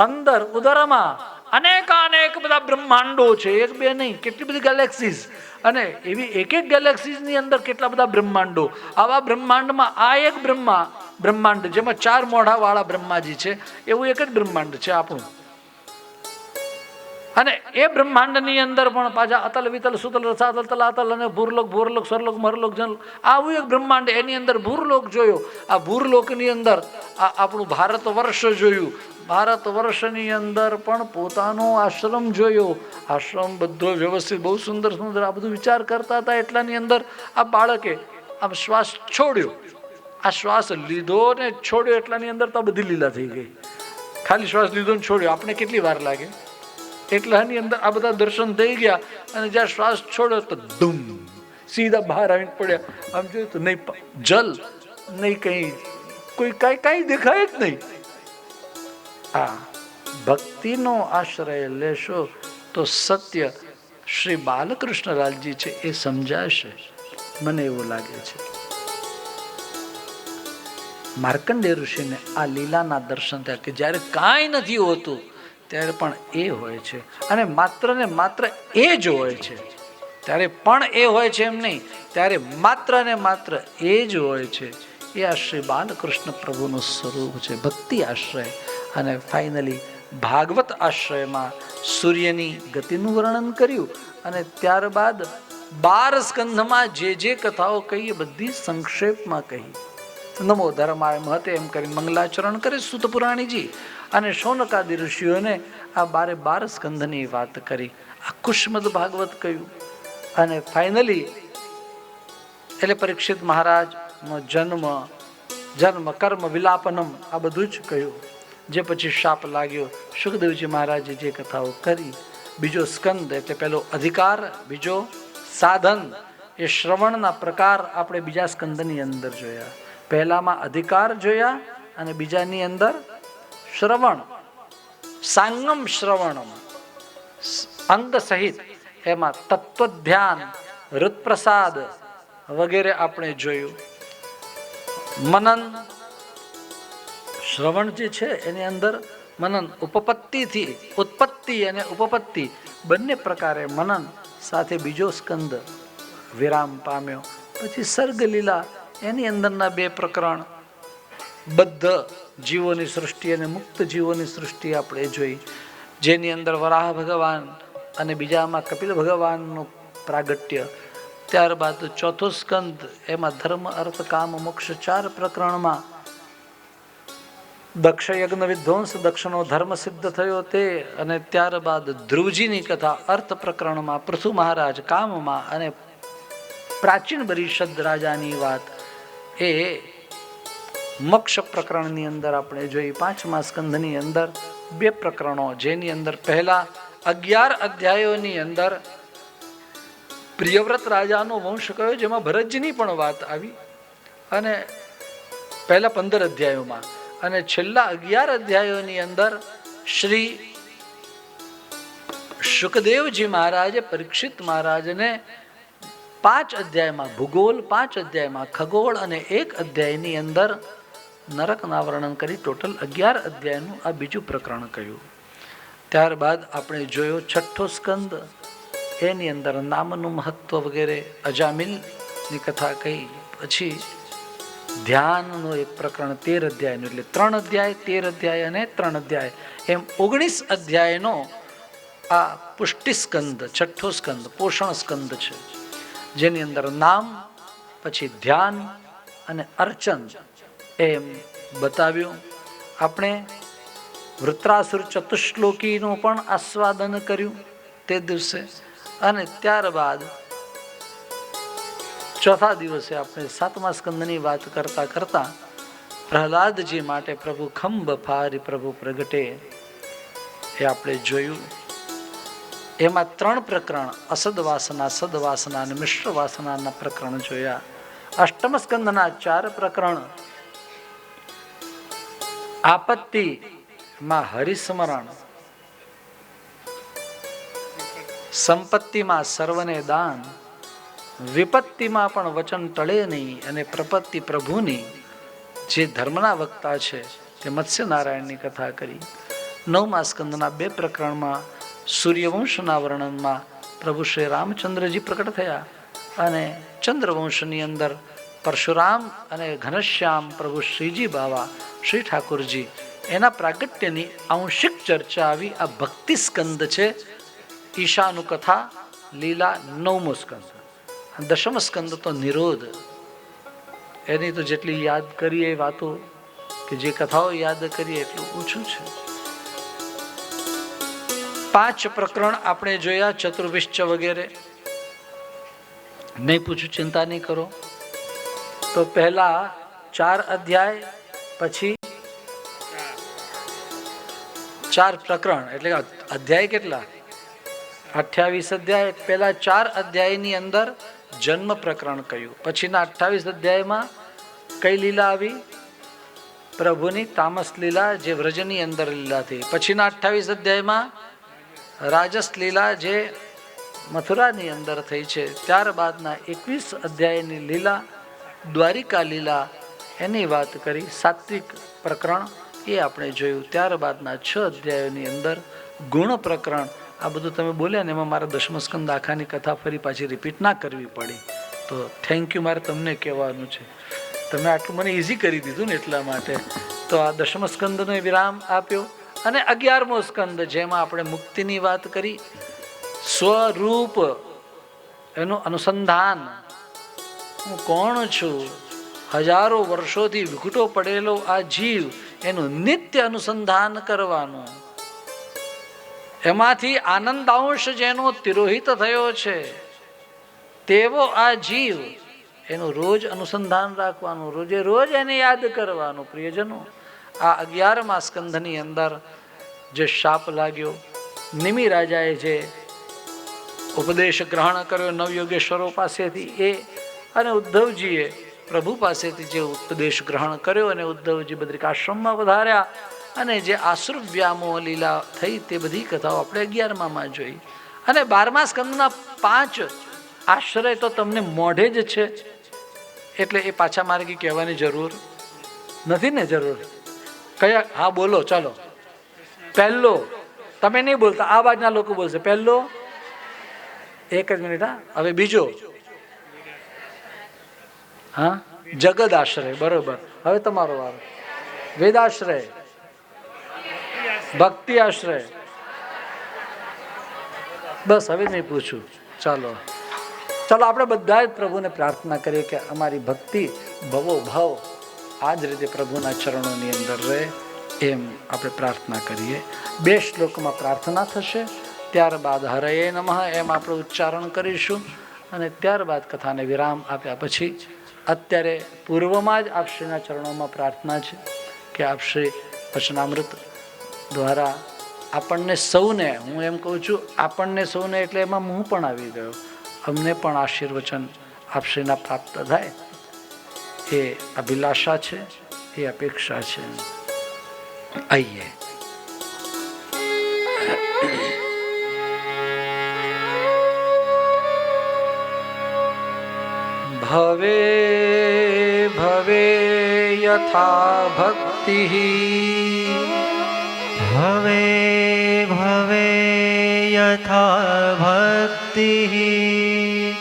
Speaker 1: અંદર ઉદરમાં અનેક બધા બ્રહ્માંડો છે. એક બે નહીં, કેટલી બધી ગેલેક્સીઝ. અને એવી એક ગેલેક્સીઝની અંદર કેટલા બધા બ્રહ્માંડો. આવા બ્રહ્માંડમાં આ એક બ્રહ્માંડ જેમાં 4 મોઢા વાળા બ્રહ્માજી છે, એવું એક જ બ્રહ્માંડ છે આપણું. અને એ બ્રહ્માંડની અંદર પણ પાછા અતલ વિતલ સુતલ રસાતલ તલાતલ અને ભૂરલોક સ્વરલોક મરલોક જનલોક, આવું એક બ્રહ્માંડ. એની અંદર ભૂરલોક જોયો. આ ભૂરલોકની અંદર આપણું ભારત વર્ષ જોયું. ભારત વર્ષની અંદર પણ પોતાનો આશ્રમ જોયો. આશ્રમ બધો વ્યવસ્થિત, બહુ સુંદર આ બધું વિચાર કરતા હતા. એટલાની અંદર આ બાળકે આમ શ્વાસ છોડ્યો. આ શ્વાસ લીધો ને છોડ્યો એટલાની અંદર તો બધી લીલા થઈ ગઈ. ખાલી શ્વાસ લીધો ને છોડ્યો, આપણે કેટલી વાર લાગે. એટલાની અંદર આ બધા દર્શન થઈ ગયા. અને જ્યાં શ્વાસ છોડ્યો તો ધૂમ સીધા બહાર આવીને પડ્યા. આમ જોયું તો નહીં જલ, નહીં કઈ કોઈ કાંઈ દેખાય જ નહીં. આ ભક્તિનો આશ્રય લેશો તો સત્ય શ્રી બાલકૃષ્ણલાલજી છે એ સમજાશે, મને એવું લાગે છે. માર્કંડેય ઋષિને આ લીલાના દર્શન થયા કે જ્યારે કાંઈ નથી હોતું ત્યારે પણ એ હોય છે. અને માત્ર ને માત્ર એ જ હોય છે. ત્યારે પણ એ હોય છે એમ નહીં, ત્યારે માત્ર ને માત્ર એ જ હોય છે. એ આ શ્રી બાલકૃષ્ણ પ્રભુનું સ્વરૂપ છે, ભક્તિ આશ્રય. અને ફાઇનલી ભાગવત આશ્રયમાં સૂર્યની ગતિનું વર્ણન કર્યું. અને ત્યારબાદ 12 સ્કંધમાં જે કથાઓ કહી એ બધી સંક્ષેપમાં કહી. નમો ધર્માય મહતે એમ કરી મંગલાચરણ કરે સુત પુરાણીજી. અને શૌનકાદિ ઋષિઓને આ 12 સ્કંધની વાત કરી. આખું શ્રીમદ ભાગવત કહ્યું. અને ફાઇનલી એટલે પરીક્ષિત મહારાજનો જન્મ કર્મ વિલાપનમ આ બધું જ કહ્યું. જે પછી શાપ લાગ્યો, સુખદેવજી મહારાજે જે કથાઓ કરી. બીજો સ્કંદ એટલે પેલો અધિકાર, બીજો સાધન, એ શ્રવણના પ્રકાર આપણે બીજા સ્કંદની અંદર જોયા. પહેલામાં અધિકાર જોયા અને બીજાની અંદર શ્રવણ, સાંગમ શ્રવણમ અંગ સહિત. એમાં તત્વધ્યાન, હૃદપ્રસાદ વગેરે આપણે જોયું. મનન, શ્રવણ જે છે એની અંદર મનન, ઉપપત્તિથી ઉત્પત્તિ અને ઉપપત્તિ બંને પ્રકારે મનન સાથે બીજો સ્કંદ વિરામ પામ્યો. પછી સર્ગલીલા, એની અંદરના 2 પ્રકરણ, બદ્ધ જીવોની સૃષ્ટિ અને મુક્ત જીવોની સૃષ્ટિ આપણે જોઈ. જેની અંદર વરાહ ભગવાન અને બીજામાં કપિલ ભગવાનનું પ્રાગટ્ય. ત્યારબાદ ચોથો સ્કંદ, એમાં ધર્મ અર્થ કામ મોક્ષ 4 પ્રકરણમાં દક્ષ યજ્ઞ વિધ્વંસ, દક્ષનો ધર્મ સિદ્ધ થયો તે. અને ત્યારબાદ ધ્રુવજીની કથા અર્થ પ્રકરણમાં, પૃથુ મહારાજ કામમાં, અને પ્રાચીન બરિષદ રાજાની વાત એ મોક્ષ પ્રકરણની અંદર આપણે જોઈ. 5મા સ્કંધની અંદર 2 પ્રકરણો, જેની અંદર પહેલા 11 અધ્યાયોની અંદર પ્રિયવ્રત રાજાનો વંશ કયો, જેમાં ભરતજીની પણ વાત આવી. અને પહેલા 15 અધ્યાયોમાં, અને છેલ્લા 11 અધ્યાયોની અંદર શ્રી સુખદેવજી મહારાજે પરીક્ષિત મહારાજને 5 અધ્યાયમાં ભૂગોળ, 5 અધ્યાયમાં ખગોળ અને 1 અધ્યાયની અંદર નરકના વર્ણન કરી. ટોટલ 11 અધ્યાયનું આ બીજું પ્રકરણ કહ્યું. ત્યારબાદ આપણે જોયો 6થો સ્કંદ, એની અંદર નામનું મહત્વ વગેરે અજામિલની કથા કહી. પછી ધ્યાનનું એક પ્રકરણ 13 અધ્યાયનું, એટલે 3 અધ્યાય, 13 અધ્યાય અને 3 અધ્યાય, એમ 19 અધ્યાયનો આ પુષ્ટિ સ્કંદ, 6થો સ્કંદ પોષણ સ્કંદ છે. જેની અંદર નામ, પછી ધ્યાન અને અર્ચન એમ બતાવ્યું. આપણે વૃત્રાસુર ચતુશ્લોકીનું પણ આસ્વાદન કર્યું તે દિવસે. અને ત્યારબાદ ચોથા દિવસે આપણે 7મા સ્કંદની વાત કરતા કરતા પ્રહલાદજી માટે પ્રભુ ખંભ ફારી પ્રભુ પ્રગટે એ આપણે જોયું. એમાં 3 પ્રકરણ, અસદવાસના, સદવાસના અને મિશ્ર વાસનાના પ્રકરણ જોયા. અષ્ટમ સ્કંદના 4 પ્રકરણ, આપત્તિમાં હરિસ્મરણ, સંપત્તિમાં સર્વને દાન, વિપત્તિમાં પણ વચન ટળે નહીં, અને પ્રપત્તિ પ્રભુની જે ધર્મના વક્તા છે તે મત્સ્યનારાયણની કથા કરી. 9મા સ્કંદના 2 પ્રકરણમાં સૂર્યવંશના વર્ણનમાં પ્રભુ શ્રી રામચંદ્રજી પ્રકટ થયા, અને ચંદ્રવંશની અંદર પરશુરામ અને ઘનશ્યામ પ્રભુ શ્રીજી બાવા શ્રી ઠાકોરજી એના પ્રાગટ્યની આંશિક ચર્ચા આવી. આ ભક્તિ સ્કંદ છે. ઈશાનું કથા લીલા 9મો સ્કંદ. 10મ સ્કંદ તો નિરોધ. એની તો જેટલી યાદ કરીએ એ વાતો કે જે કથાઓ યાદ કરીએ એટલું ઓછું છે. 5 પ્રકરણ આપણે જોયા, ચતુર્વિશ્ચ વગેરે. નહીં પૂછું, ચિંતા નહીં કરો. તો પહેલા 4 અધ્યાય, પછી 4 પ્રકરણ, એટલે અધ્યાય કેટલા? 28 અધ્યાય. પહેલા 4 અધ્યાયની અંદર જન્મ પ્રકરણ કહ્યું. પછીના 28 અધ્યાયમાં કઈ લીલા આવી? પ્રભુની તામસ લીલા, જે વ્રજની અંદર લીલા થઈ. પછીના 28 અધ્યાયમાં રાજસ લીલા, જે મથુરાની અંદર થઈ છે. ત્યારબાદના 21 અધ્યાયની લીલા, દ્વારિકા લીલા, એની વાત કરી. સાત્વિક પ્રકરણ એ આપણે જોયું. ત્યારબાદના 6 અધ્યાયોની અંદર ગુણ પ્રકરણ. આ બધું તમે બોલ્યા ને, એમાં મારા 10મ સ્કંદ આખાની કથા ફરી પાછી રિપીટ ના કરવી પડી. તો થેન્ક યુ, મારે તમને કહેવાનું છે. તમે આટલું મને ઇઝી કરી દીધું ને એટલા માટે. તો આ 10મ સ્કંદનો વિરામ આપ્યો. અને 11મો સ્કંદ, જેમાં આપણે મુક્તિની વાત કરી, સ્વરૂપ, એનું અનુસંધાન. હું કોણ છું? હજારો વર્ષોથી વિખૂટો પડેલો આ જીવ, એનું નિત્ય અનુસંધાન કરવાનું. એમાંથી આનંદાંશ જેનો તિરોહિત થયો છે તેવો આ જીવ, એનું રોજ અનુસંધાન રાખવાનું, રોજે રોજ એને યાદ કરવાનું. પ્રિયજનો, આ 11મા સ્કંધની અંદર જે શાપ લાગ્યો, નિમિ રાજાએ જે ઉપદેશ ગ્રહણ કર્યો નવયોગેશ્વરો પાસેથી, એ અને ઉદ્ધવજીએ પ્રભુ પાસેથી જે ઉપદેશ ગ્રહણ કર્યો, અને ઉદ્ધવજી બદ્રિકાશ્રમમાં વધાર્યા, અને જે આસુર વ્યામોહ લીલા થઈ તે બધી કથાઓ આપણે 11માં જોઈ. અને 12મા સ્કંદના 5 આશ્રય તો તમને મોઢે જ છે, એટલે એ પાછા મારે કંઈ કહેવાની જરૂર નથી ને? જરૂર કયા? હા બોલો, ચાલો. પહેલો, તમે નહીં બોલતા, આ બાજુના લોકો બોલશે. પહેલો, એક જ મિનિટ. હા, હવે બીજો. હા, જગદ આશ્રય, બરોબર. હવે તમારો વારો. વેદાશ્રય, ભક્તિ આશ્રય. બસ, હવે નહીં પૂછું. ચાલો ચાલો, આપણે બધા જ પ્રભુને પ્રાર્થના કરીએ કે અમારી ભક્તિ ભવો ભાવ આ જ રીતે પ્રભુના ચરણોની અંદર રહે, એમ આપણે પ્રાર્થના કરીએ. 2 શ્લોકમાં પ્રાર્થના થશે, ત્યારબાદ હરયે નમઃ એમ આપણે ઉચ્ચારણ કરીશું, અને ત્યારબાદ કથાને વિરામ આપ્યા પછી અત્યારે પૂર્વમાં જ આપશ્રીના ચરણોમાં પ્રાર્થના છે કે આપશ્રી વચનામૃત દ્વારા આપણને સૌને, હું એમ કહું છું આપણને સૌને, એટલે એમાં હું પણ આવી ગયો, અમને પણ આશીર્વચન આપશ્રીના પ્રાપ્ત થાય એ અભિલાષા છે, એ અપેક્ષા છે. આઈએ. ભવે ભવે યથા ભક્તિ,
Speaker 2: ભવે ભવે યથા ભક્તિ,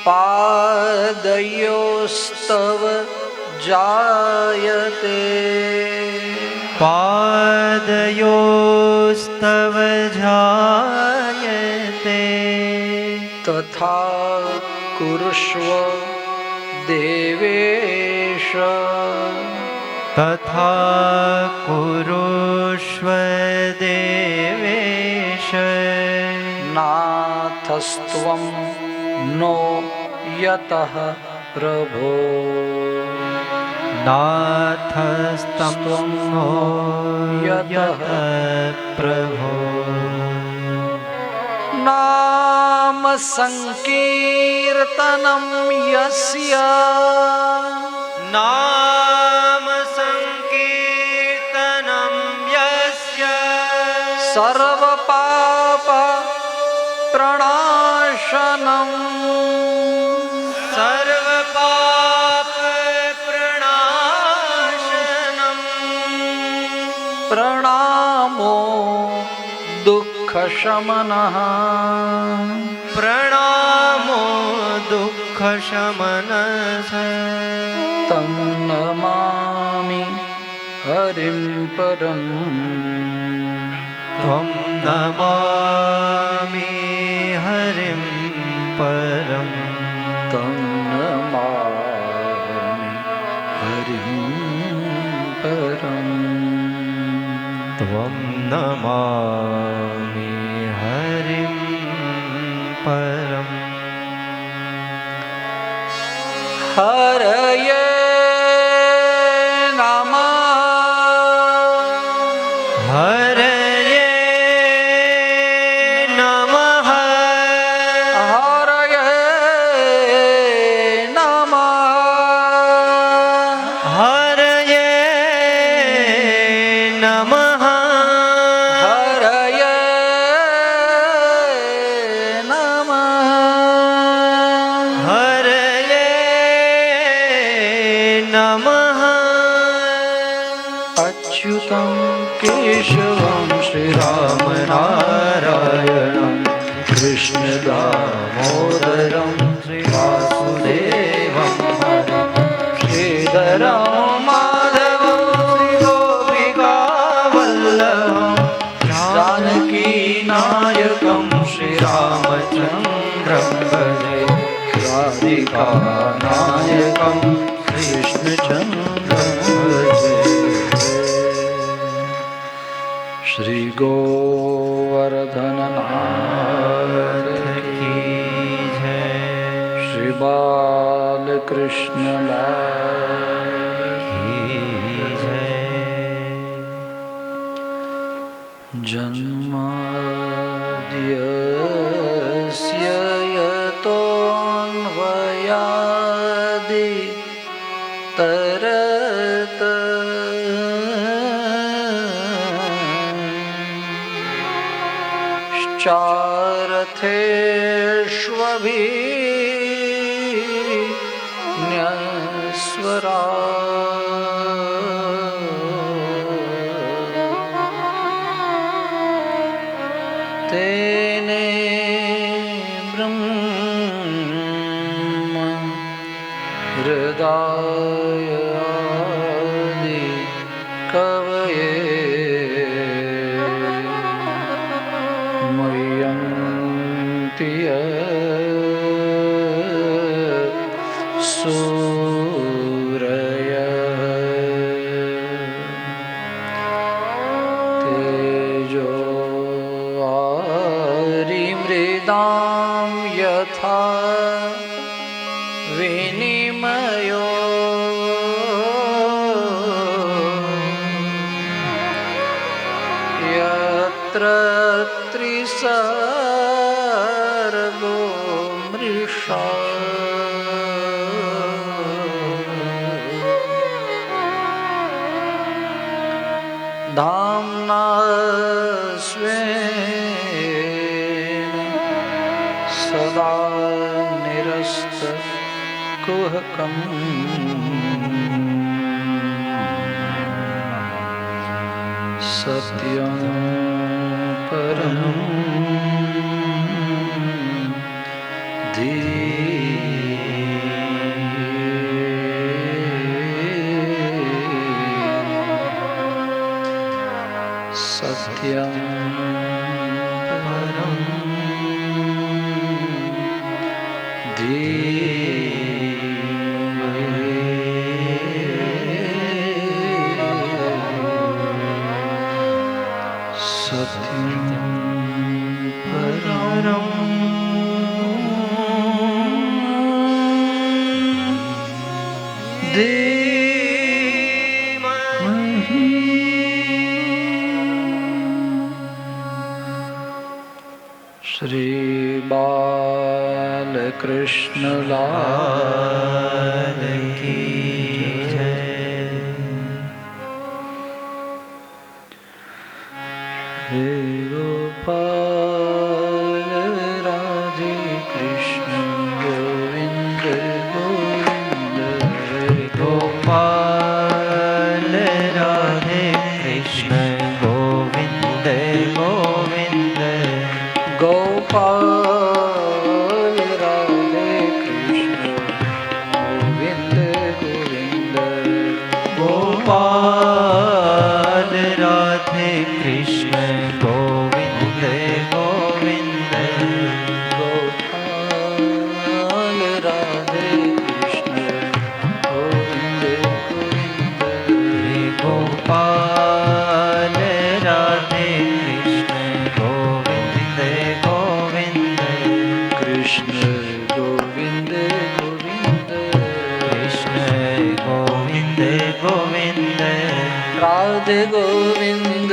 Speaker 1: પાદયોસ્તવ જાયતે,
Speaker 2: પાદયોસ્તવ જાયતે,
Speaker 1: તથા कुरुष्व देवेश
Speaker 2: तथा कुरुष्व देवेश
Speaker 1: नाथस्त्वं नो यतः प्रभो
Speaker 2: नाथस्तं नो यतः प्रभो
Speaker 1: नाम संकीर्तनं यस्य
Speaker 2: नाम संकीर्तनं यस्य
Speaker 1: सर्वपाप प्रणाशनम्
Speaker 2: सर्वपाप प्रणाशनम्
Speaker 1: प्रणामो दुःखशमनः
Speaker 2: प्रणामो दुःखशमनः
Speaker 1: तं नमामि हरिं परम्
Speaker 2: त्वं नमामि हरिं परम्
Speaker 1: तं नमामि हरिं परम्
Speaker 2: त्वं नमामि हरिं परम्
Speaker 1: हरये नमः
Speaker 2: हरये नमः
Speaker 1: हरये नमः
Speaker 2: हरये नमः
Speaker 1: हरये नमः
Speaker 2: हरये नमः
Speaker 1: अच्युतं केशवं श्रीरामनारायणं कृष्णदामोदरं श्रीवासुदेवं श्रीधरं माधवं श्रीगोपिकावल्लभं जानकीनायकं श्रीरामचन्द्रं भजे राधिकानायकं कृष्णचन्द्रं भजे श्री गोवर्धननाथ
Speaker 2: की जय
Speaker 1: श्री बालकृष्ण लाल
Speaker 2: की जय
Speaker 1: जन्माद्यस्य यतोऽन्वयादि तरत चारथेष्वभिन्यस्वरा तेने ब्रह्म हृदयादि कवये मय्यन्ति सूरय तेजो वारिमृदां यथा विनिमयो यत्र त्रिसर्गो मृषा धाम्ना स्वेन सदा निरस्तकुहकम् सत्यं परं सत्यं परं धीमहि શ્રી બાલકૃષ્ણ લાલ
Speaker 2: કી જય.
Speaker 1: હે ગોપાલ રાધે કૃષ્ણ ગોવિંદ ગોવિંદ હે
Speaker 2: ગોપાલ રાધે કૃષ્ણ ગોવિંદ ગોવિંદ.
Speaker 1: ગોપાલ રાધે કૃષ્ણ ગોવિંદ ગોવિંદ.
Speaker 2: ગોપાલ રાધે કૃષ્ણ ગોવિંદ ગોવિંદ.
Speaker 1: ગોપાલ રાધે કૃષ્ણ ગોવિંદ ગોવિંદ.
Speaker 2: ગોપાલ રાધે કૃષ્ણ ગોવિંદ ગોવિંદ.
Speaker 1: કૃષ્ણ ગોવિંદ ગોવિંદ.
Speaker 2: કૃષ્ણ ગોવિંદ ગોવિંદ.
Speaker 1: રાધે ગોવિંદ